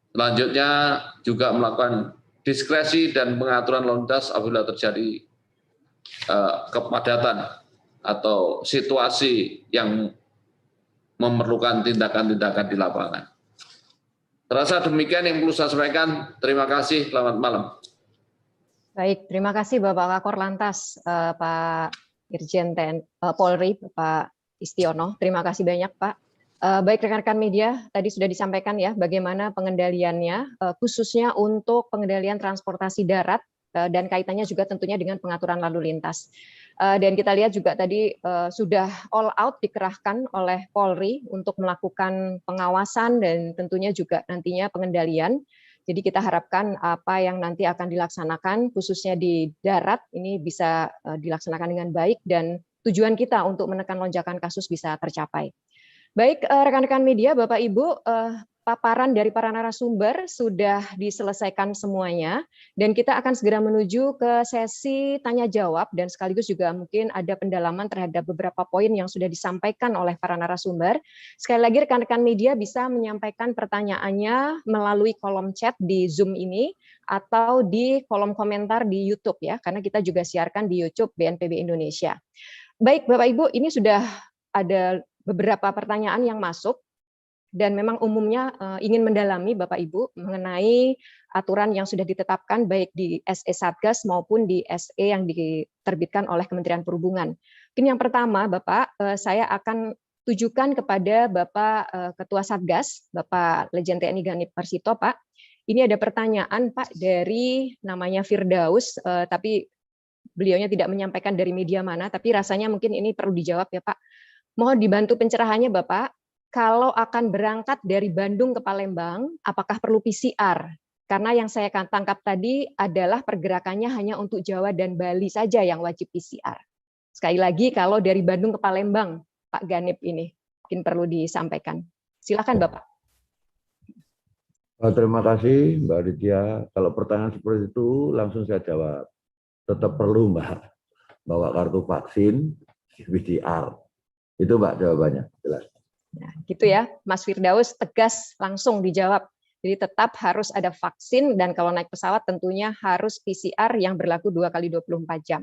Selanjutnya juga melakukan diskresi dan pengaturan lalu lintas apabila terjadi kepadatan atau situasi yang memerlukan tindakan-tindakan di lapangan. Terasa demikian yang perlu saya sampaikan. Terima kasih. Selamat malam. Baik, terima kasih Bapak Kakor Lantas, Pak Irjen Polri, Bapak Istiono. Terima kasih banyak, Pak. Baik rekan-rekan media, tadi sudah disampaikan ya bagaimana pengendaliannya, khususnya untuk pengendalian transportasi darat dan kaitannya juga tentunya dengan pengaturan lalu lintas. Dan kita lihat juga tadi sudah all out dikerahkan oleh Polri untuk melakukan pengawasan dan tentunya juga nantinya pengendalian. Jadi kita harapkan apa yang nanti akan dilaksanakan khususnya di darat ini bisa dilaksanakan dengan baik dan tujuan kita untuk menekan lonjakan kasus bisa tercapai. Baik, rekan-rekan media, Bapak Ibu, paparan dari para narasumber sudah diselesaikan semuanya, dan kita akan segera menuju ke sesi tanya jawab dan sekaligus juga mungkin ada pendalaman terhadap beberapa poin yang sudah disampaikan oleh para narasumber. Sekali lagi rekan-rekan media bisa menyampaikan pertanyaannya melalui kolom chat di Zoom ini atau di kolom komentar di YouTube ya, karena kita juga siarkan di YouTube BNPB Indonesia. Baik, Bapak Ibu, ini sudah ada beberapa pertanyaan yang masuk dan memang umumnya ingin mendalami Bapak Ibu mengenai aturan yang sudah ditetapkan baik di SE Satgas maupun di SE yang diterbitkan oleh Kementerian Perhubungan. Mungkin yang pertama Bapak, saya akan tujukan kepada Bapak Ketua Satgas, Bapak Lejen TNI Ganip Persito, Pak. Ini ada pertanyaan Pak dari namanya Firdaus, tapi beliaunya tidak menyampaikan dari media mana, tapi rasanya mungkin ini perlu dijawab ya Pak. Mohon dibantu pencerahannya Bapak, kalau akan berangkat dari Bandung ke Palembang, apakah perlu PCR? Karena yang saya tangkap tadi adalah pergerakannya hanya untuk Jawa dan Bali saja yang wajib PCR. Sekali lagi, kalau dari Bandung ke Palembang, Pak Ganip ini mungkin perlu disampaikan. Silakan Bapak. Terima kasih Mbak Lydia. Kalau pertanyaan seperti itu langsung saya jawab. Tetap perlu Mbak, bawa kartu vaksin, PCR. Itu Mbak jawabannya, jelas. Nah, gitu ya, Mas Firdaus tegas langsung dijawab. Jadi tetap harus ada vaksin dan kalau naik pesawat tentunya harus PCR yang berlaku 2x24 jam.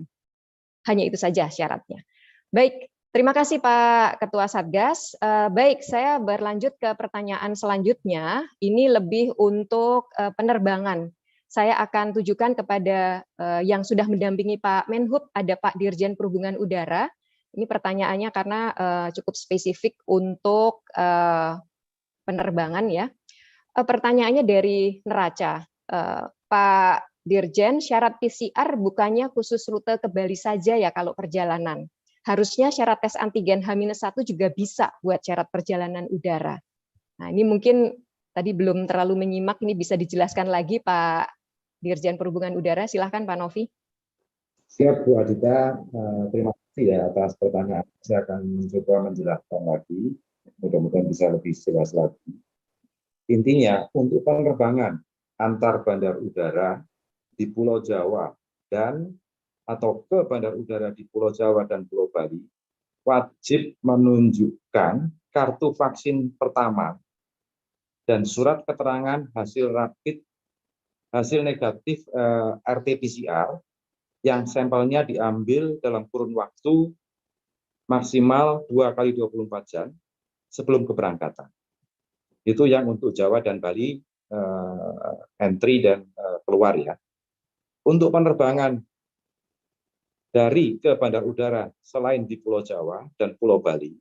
Hanya itu saja syaratnya. Baik, terima kasih Pak Ketua Satgas. Baik, saya berlanjut ke pertanyaan selanjutnya. Ini lebih untuk penerbangan. Saya akan tujukan kepada yang sudah mendampingi Pak Menhub, ada Pak Dirjen Perhubungan Udara. Ini pertanyaannya karena cukup spesifik untuk penerbangan ya. Pertanyaannya dari Neraca. Pak Dirjen, syarat PCR bukannya khusus rute ke Bali saja ya kalau perjalanan. Harusnya syarat tes antigen H-1 juga bisa buat syarat perjalanan udara. Nah, ini mungkin tadi belum terlalu menyimak, ini bisa dijelaskan lagi Pak Dirjen Perhubungan Udara. Silahkan Pak Novi. Siap Bu Adita, terima kasih ya atas pertanyaan. Saya akan mencoba menjelaskan lagi, mudah-mudahan bisa lebih jelas lagi. Intinya, untuk penerbangan antar bandar udara di Pulau Jawa dan atau ke bandar udara di Pulau Jawa dan Pulau Bali, wajib menunjukkan kartu vaksin pertama dan surat keterangan hasil negatif RT-PCR yang sampelnya diambil dalam kurun waktu maksimal 2x24 jam sebelum keberangkatan. Itu yang untuk Jawa dan Bali entry dan keluar ya. Untuk penerbangan dari ke bandar udara selain di Pulau Jawa dan Pulau Bali,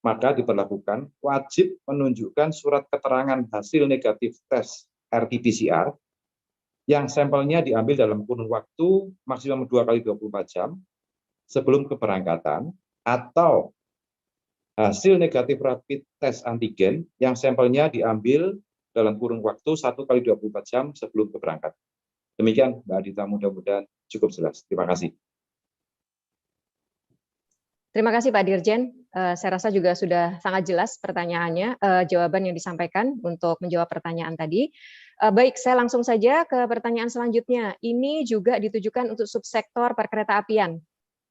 maka diberlakukan wajib menunjukkan surat keterangan hasil negatif tes RT-PCR yang sampelnya diambil dalam kurun waktu maksimum 2x24 jam sebelum keberangkatan atau hasil negatif rapid test antigen yang sampelnya diambil dalam kurun waktu 1x24 jam sebelum keberangkatan. Demikian Mbak Adita, mudah-mudahan cukup jelas. Terima kasih. Terima kasih Pak Dirjen. Saya rasa juga sudah sangat jelas pertanyaannya, jawaban yang disampaikan untuk menjawab pertanyaan tadi. Baik, saya langsung saja ke pertanyaan selanjutnya. Ini juga ditujukan untuk subsektor perkeretaapian.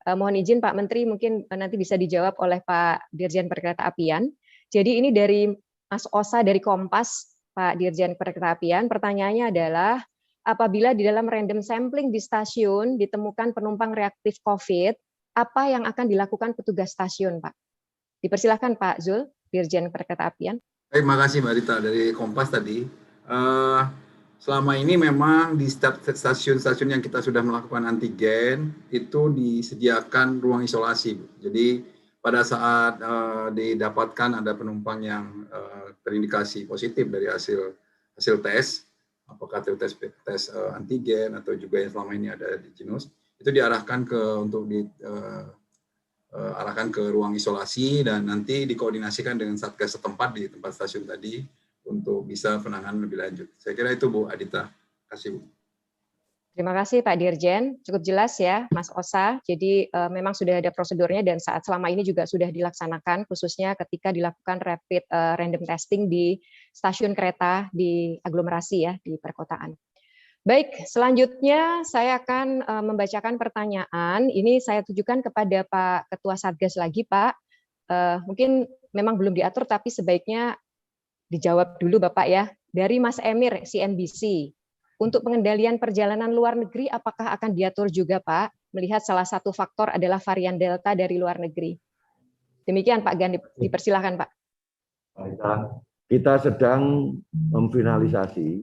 Mohon izin Pak Menteri, mungkin nanti bisa dijawab oleh Pak Dirjen Perkeretaapian. Jadi ini dari Mas Osa dari Kompas, Pak Dirjen Perkeretaapian. Pertanyaannya adalah, apabila di dalam random sampling di stasiun ditemukan penumpang reaktif COVID, apa yang akan dilakukan petugas stasiun, Pak? Dipersilahkan Pak Zul, Dirjen Perkeretaapian. Terima kasih Mbak Rita dari Kompas tadi. Selama ini memang di setiap stasiun-stasiun yang kita sudah melakukan antigen itu disediakan ruang isolasi. Jadi pada saat didapatkan ada penumpang yang terindikasi positif dari hasil tes, apakah itu tes antigen atau juga yang selama ini ada di Jinos, itu diarahkan untuk diarahkan ke ruang isolasi dan nanti dikoordinasikan dengan Satgas setempat di tempat stasiun tadi untuk bisa penanganan lebih lanjut. Saya kira itu Bu Adita. Terima kasih Bu. Terima kasih Pak Dirjen, cukup jelas ya Mas Osa. Jadi memang sudah ada prosedurnya dan saat selama ini juga sudah dilaksanakan, khususnya ketika dilakukan rapid random testing di stasiun kereta di aglomerasi ya, di perkotaan. Baik, selanjutnya saya akan membacakan pertanyaan. Ini saya tujukan kepada Pak Ketua Satgas lagi Pak. Mungkin memang belum diatur tapi sebaiknya dijawab dulu Bapak ya. Dari Mas Emir, CNBC. Untuk pengendalian perjalanan luar negeri, apakah akan diatur juga, Pak? Melihat salah satu faktor adalah varian Delta dari luar negeri. Demikian, Pak Ganip. Dipersilakan, Pak. Kita sedang memfinalisasi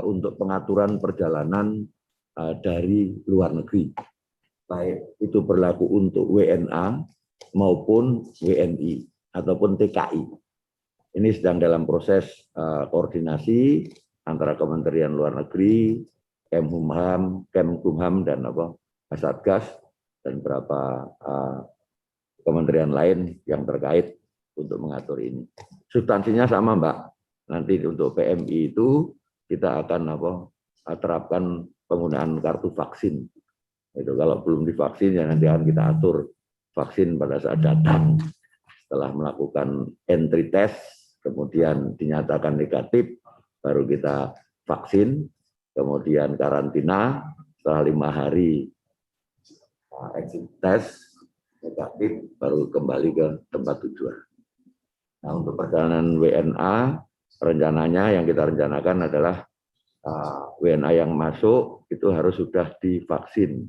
untuk pengaturan perjalanan dari luar negeri. Baik itu berlaku untuk WNA maupun WNI ataupun TKI. Ini sedang dalam proses koordinasi antara Kementerian Luar Negeri, Kemkumham dan Satgas dan beberapa kementerian lain yang terkait untuk mengatur ini. Substansinya sama Mbak. Nanti untuk PMI itu kita akan terapkan penggunaan kartu vaksin. Itu kalau belum divaksin ya nanti akan kita atur vaksin pada saat datang. Setelah melakukan entry test, kemudian dinyatakan negatif, baru kita vaksin, kemudian karantina, setelah 5 hari exit test negatif, baru kembali ke tempat tujuan. Nah, untuk perjalanan WNA, rencananya yang kita rencanakan adalah WNA yang masuk itu harus sudah divaksin,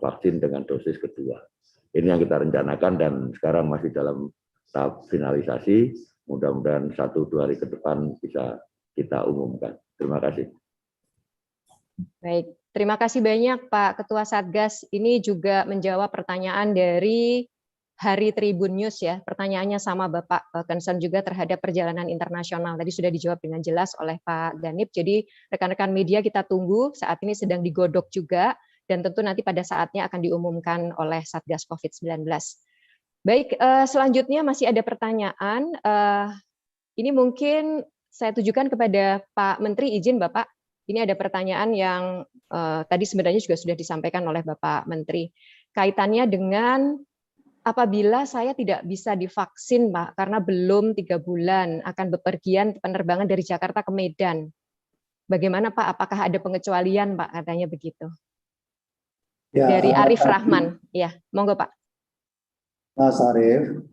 vaksin dengan dosis kedua. Ini yang kita rencanakan dan sekarang masih dalam tahap finalisasi. Mudah-mudahan 1-2 hari ke depan bisa kita umumkan. Terima kasih. Baik, terima kasih banyak Pak Ketua Satgas. Ini juga menjawab pertanyaan dari Hari Tribun News ya. Pertanyaannya sama Bapak, concern juga terhadap perjalanan internasional. Tadi sudah dijawab dengan jelas oleh Pak Ganip. Jadi rekan-rekan media kita tunggu, saat ini sedang digodok juga dan tentu nanti pada saatnya akan diumumkan oleh Satgas COVID-19. Baik, selanjutnya masih ada pertanyaan. Ini mungkin saya tujukan kepada Pak Menteri, izin Bapak. Ini ada pertanyaan yang tadi sebenarnya juga sudah disampaikan oleh Bapak Menteri. Kaitannya dengan apabila saya tidak bisa divaksin, Pak, karena belum 3 bulan akan bepergian penerbangan dari Jakarta ke Medan. Bagaimana Pak? Apakah ada pengecualian, Pak? Katanya begitu. Ya, dari Arif Rahman. Ya, monggo Pak. Mas Arif,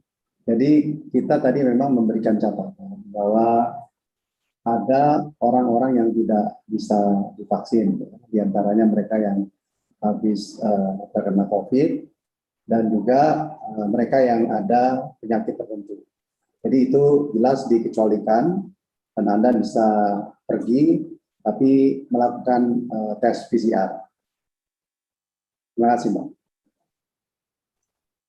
jadi kita tadi memang memberikan catatan bahwa ada orang-orang yang tidak bisa divaksin, di antaranya mereka yang habis terkena COVID, dan juga mereka yang ada penyakit tertentu. Jadi itu jelas dikecualikan, dan Anda bisa pergi, tapi melakukan tes PCR. Terima kasih, Mbak.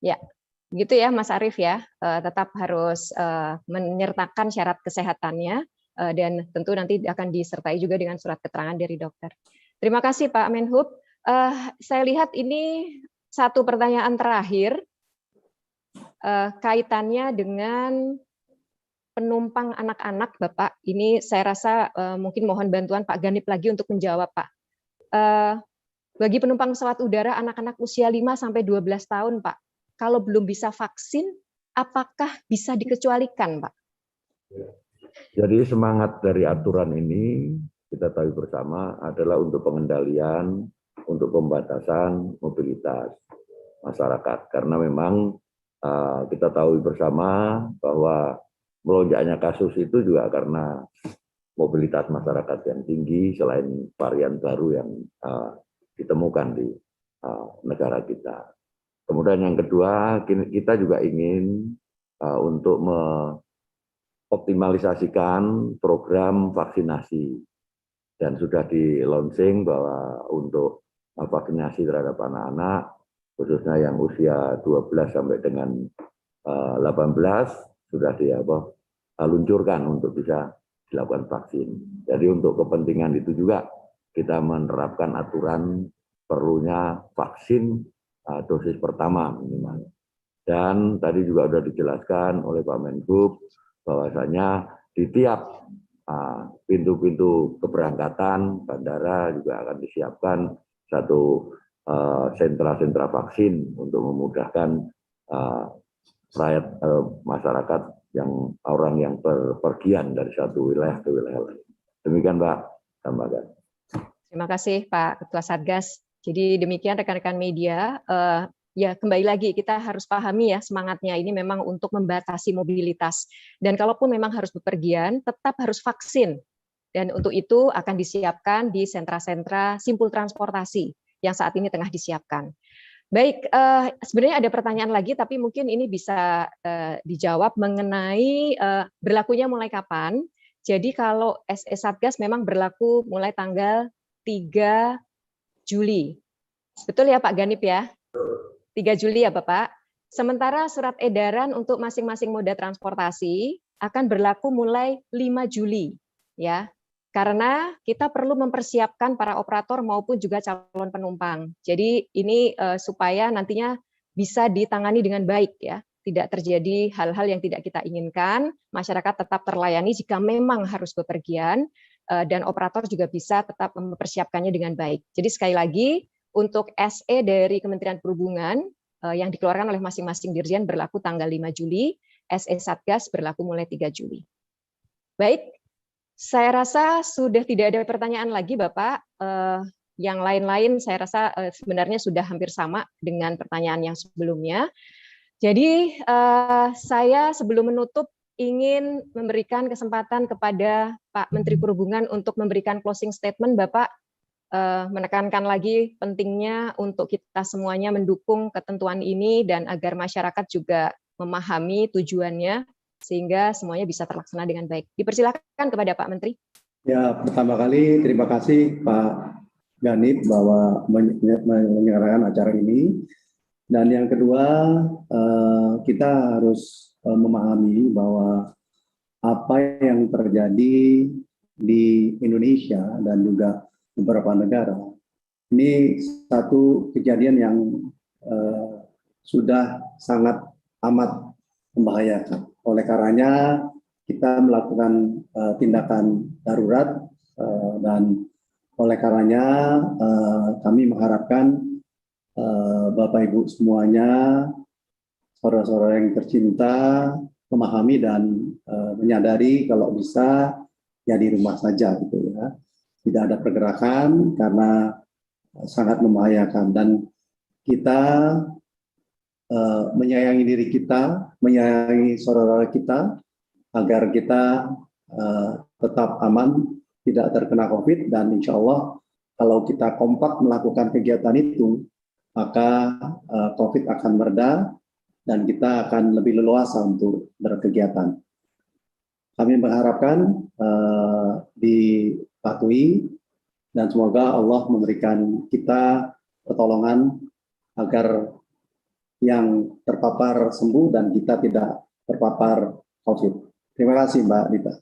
Ya. Begitu ya Mas Arief ya, tetap harus menyertakan syarat kesehatannya dan tentu nanti akan disertai juga dengan surat keterangan dari dokter. Terima kasih Pak Menhub. Saya lihat ini satu pertanyaan terakhir kaitannya dengan penumpang anak-anak Bapak. Ini saya rasa mungkin mohon bantuan Pak Ganip lagi untuk menjawab Pak. Bagi penumpang pesawat udara anak-anak usia 5-12 tahun Pak, kalau belum bisa vaksin, apakah bisa dikecualikan, Pak? Jadi semangat dari aturan ini kita tahu bersama adalah untuk pengendalian, untuk pembatasan mobilitas masyarakat. Karena memang kita tahu bersama bahwa melonjaknya kasus itu juga karena mobilitas masyarakat yang tinggi selain varian baru yang ditemukan di negara kita. Kemudian yang kedua, kita juga ingin untuk mengoptimalisasikan program vaksinasi. Dan sudah di launching bahwa untuk vaksinasi terhadap anak-anak khususnya yang usia 12 sampai dengan 18 sudah diluncurkan untuk bisa dilakukan vaksin. Jadi untuk kepentingan itu juga kita menerapkan aturan perlunya vaksin dosis pertama minimal. Dan tadi juga sudah dijelaskan oleh Pak Menhub bahwasanya di tiap pintu-pintu keberangkatan bandara juga akan disiapkan satu sentra-sentra vaksin untuk memudahkan rakyat masyarakat yang orang yang berpergian dari satu wilayah ke wilayah lain. Demikian Pak tambahkan. Terima kasih Pak Ketua Satgas. Jadi demikian rekan-rekan media. Ya kembali lagi kita harus pahami ya semangatnya ini memang untuk membatasi mobilitas. Dan kalaupun memang harus bepergian, tetap harus vaksin. Dan untuk itu akan disiapkan di sentra-sentra simpul transportasi yang saat ini tengah disiapkan. Baik, sebenarnya ada pertanyaan lagi, tapi mungkin ini bisa dijawab mengenai berlakunya mulai kapan. Jadi kalau SE Satgas memang berlaku mulai tanggal 3 Juli. Betul ya Pak Ganip ya? 3 Juli ya Bapak. Sementara surat edaran untuk masing-masing moda transportasi akan berlaku mulai 5 Juli. Ya. Karena kita perlu mempersiapkan para operator maupun juga calon penumpang. Jadi ini supaya nantinya bisa ditangani dengan baik ya. Tidak terjadi hal-hal yang tidak kita inginkan, masyarakat tetap terlayani jika memang harus bepergian, dan operator juga bisa tetap mempersiapkannya dengan baik. Jadi sekali lagi, untuk SE dari Kementerian Perhubungan yang dikeluarkan oleh masing-masing dirjen berlaku tanggal 5 Juli, SE Satgas berlaku mulai 3 Juli. Baik, saya rasa sudah tidak ada pertanyaan lagi Bapak. Yang lain-lain saya rasa sebenarnya sudah hampir sama dengan pertanyaan yang sebelumnya. Jadi saya sebelum menutup ingin memberikan kesempatan kepada Pak Menteri Perhubungan untuk memberikan closing statement. Bapak menekankan lagi pentingnya untuk kita semuanya mendukung ketentuan ini dan agar masyarakat juga memahami tujuannya sehingga semuanya bisa terlaksana dengan baik. Dipersilakan kepada Pak Menteri. Ya, pertama kali terima kasih Pak Ganip bahwa menyelenggarakan acara ini. Dan yang kedua, kita harus memahami bahwa apa yang terjadi di Indonesia dan juga beberapa negara, ini satu kejadian yang sudah sangat amat membahayakan. Oleh karenanya kita melakukan tindakan darurat dan oleh karenanya kami mengharapkan Bapak Ibu semuanya, saudara-saudara yang tercinta, memahami dan menyadari kalau bisa ya di rumah saja gitu ya. Tidak ada pergerakan karena sangat membahayakan dan kita menyayangi diri kita, menyayangi saudara kita agar kita tetap aman, tidak terkena COVID dan insya Allah kalau kita kompak melakukan kegiatan itu maka COVID akan mereda dan kita akan lebih leluasa untuk berkegiatan. Kami mengharapkan dipatuhi dan semoga Allah memberikan kita pertolongan agar yang terpapar sembuh dan kita tidak terpapar COVID. Terima kasih Mbak Dita.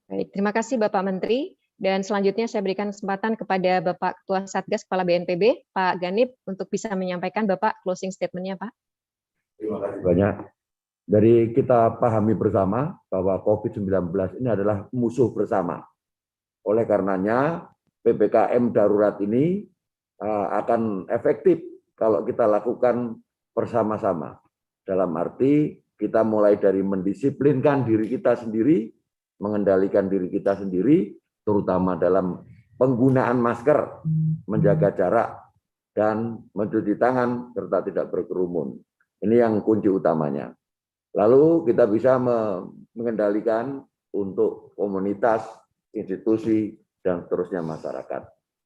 Baik, terima kasih Bapak Menteri. Dan selanjutnya saya berikan kesempatan kepada Bapak Ketua Satgas Kepala BNPB, Pak Ganip, untuk bisa menyampaikan Bapak closing statement-nya, Pak. Terima kasih banyak. Dari kita pahami bersama bahwa COVID-19 ini adalah musuh bersama. Oleh karenanya, PPKM darurat ini akan efektif kalau kita lakukan bersama-sama. Dalam arti kita mulai dari mendisiplinkan diri kita sendiri, mengendalikan diri kita sendiri, terutama dalam penggunaan masker, menjaga jarak, dan mencuci tangan serta tidak berkerumun. Ini yang kunci utamanya. Lalu kita bisa mengendalikan untuk komunitas, institusi, dan seterusnya masyarakat.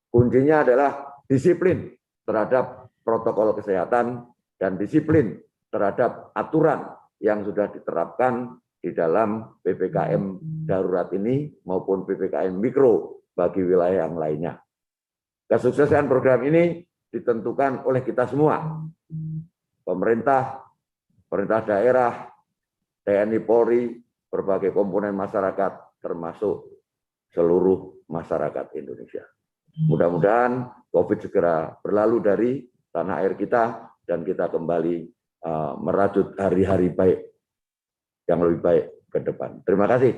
Kuncinya adalah disiplin terhadap protokol kesehatan dan disiplin terhadap aturan yang sudah diterapkan di dalam PPKM darurat ini maupun PPKM mikro bagi wilayah yang lainnya. Kesuksesan program ini ditentukan oleh kita semua. Pemerintah, pemerintah daerah, TNI Polri, berbagai komponen masyarakat, termasuk seluruh masyarakat Indonesia. Mudah-mudahan COVID segera berlalu dari tanah air kita dan kita kembali merajut hari-hari baik yang lebih baik ke depan. Terima kasih.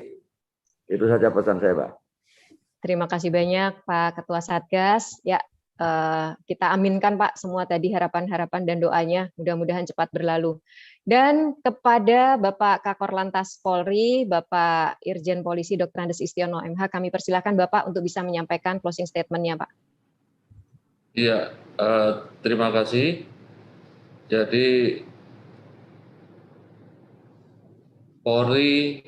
Itu saja pesan saya, Pak. Terima kasih banyak Pak Ketua Satgas. Ya, kita aminkan Pak semua tadi harapan-harapan dan doanya, mudah-mudahan cepat berlalu. Dan kepada Bapak Kakor Lantas Polri, Bapak Irjen Polisi Dr. Andes Istiono MH, kami persilakan Bapak untuk bisa menyampaikan closing statement-nya, Pak. Iya, terima kasih. Jadi Polri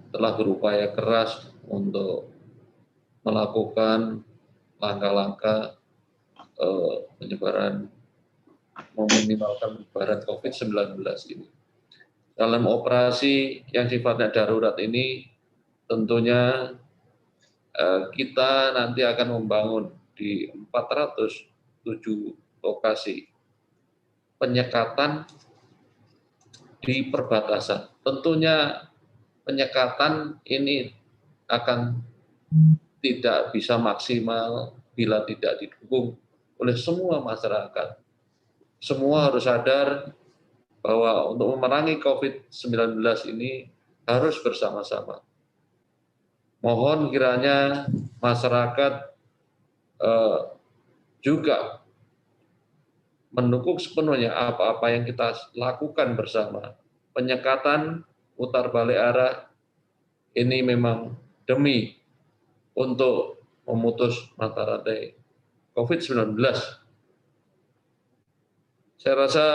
telah berupaya keras untuk melakukan langkah-langkah penyebaran, meminimalkan penyebaran COVID-19 ini. Dalam operasi yang sifatnya darurat ini, tentunya kita nanti akan membangun di 407 lokasi penyekatan di perbatasan. Tentunya penyekatan ini akan tidak bisa maksimal bila tidak didukung oleh semua masyarakat. Semua harus sadar bahwa untuk memerangi COVID-19 ini harus bersama-sama. Mohon kiranya masyarakat juga mendukung sepenuhnya apa-apa yang kita lakukan bersama. Penyekatan putar balik arah ini memang demi untuk memutus mata rantai COVID-19. Saya rasa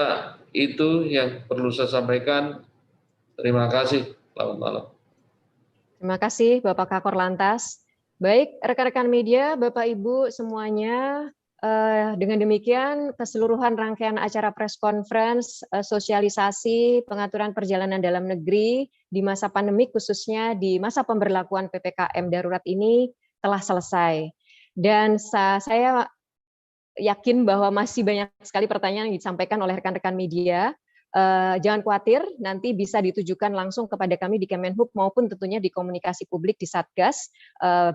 itu yang perlu saya sampaikan. Terima kasih. Selamat malam. Terima kasih Bapak Kakor Lantas. Baik, rekan-rekan media, Bapak Ibu semuanya, dengan demikian keseluruhan rangkaian acara press conference, sosialisasi pengaturan perjalanan dalam negeri di masa pandemi, khususnya di masa pemberlakuan PPKM darurat ini telah selesai. Dan saya yakin bahwa masih banyak sekali pertanyaan yang disampaikan oleh rekan-rekan media. Jangan khawatir, nanti bisa ditujukan langsung kepada kami di Kemenhub maupun tentunya di komunikasi publik di Satgas,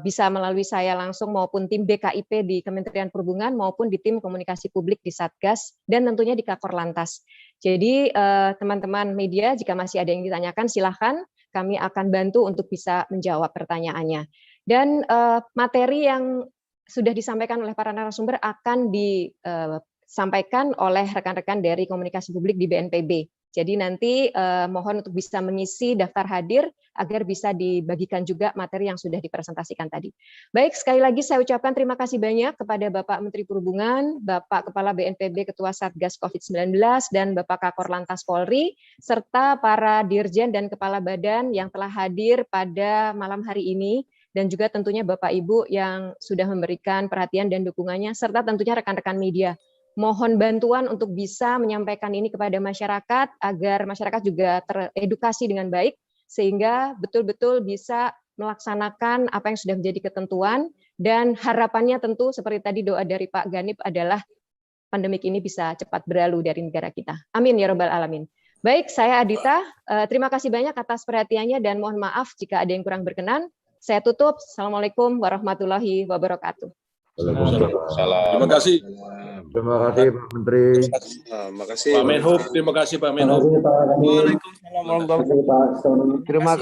bisa melalui saya langsung maupun tim BKIP di Kementerian Perhubungan maupun di tim komunikasi publik di Satgas dan tentunya di Kakor Lantas. Jadi teman-teman media jika masih ada yang ditanyakan silahkan, kami akan bantu untuk bisa menjawab pertanyaannya. Dan materi yang sudah disampaikan oleh para narasumber akan disampaikan oleh rekan-rekan dari komunikasi publik di BNPB. Jadi nanti mohon untuk bisa mengisi daftar hadir agar bisa dibagikan juga materi yang sudah dipresentasikan tadi. Baik, sekali lagi saya ucapkan terima kasih banyak kepada Bapak Menteri Perhubungan, Bapak Kepala BNPB Ketua Satgas COVID-19, dan Bapak Kakor Lantas Polri, serta para dirjen dan kepala badan yang telah hadir pada malam hari ini, dan juga tentunya Bapak Ibu yang sudah memberikan perhatian dan dukungannya, serta tentunya rekan-rekan media. Mohon bantuan untuk bisa menyampaikan ini kepada masyarakat, agar masyarakat juga teredukasi dengan baik, sehingga betul-betul bisa melaksanakan apa yang sudah menjadi ketentuan, dan harapannya tentu seperti tadi doa dari Pak Ganip adalah pandemik ini bisa cepat berlalu dari negara kita. Amin ya Rabbal Alamin. Baik, saya Adita, terima kasih banyak atas perhatiannya dan mohon maaf jika ada yang kurang berkenan. Saya tutup. Assalamualaikum warahmatullahi wabarakatuh. Terima kasih. Terima kasih Pak Menteri. Terima kasih Pak Menhub. Terima kasih Pak Menhub. Waalaikumsalam warahmatullahi wabarakatuh. Terima kasih.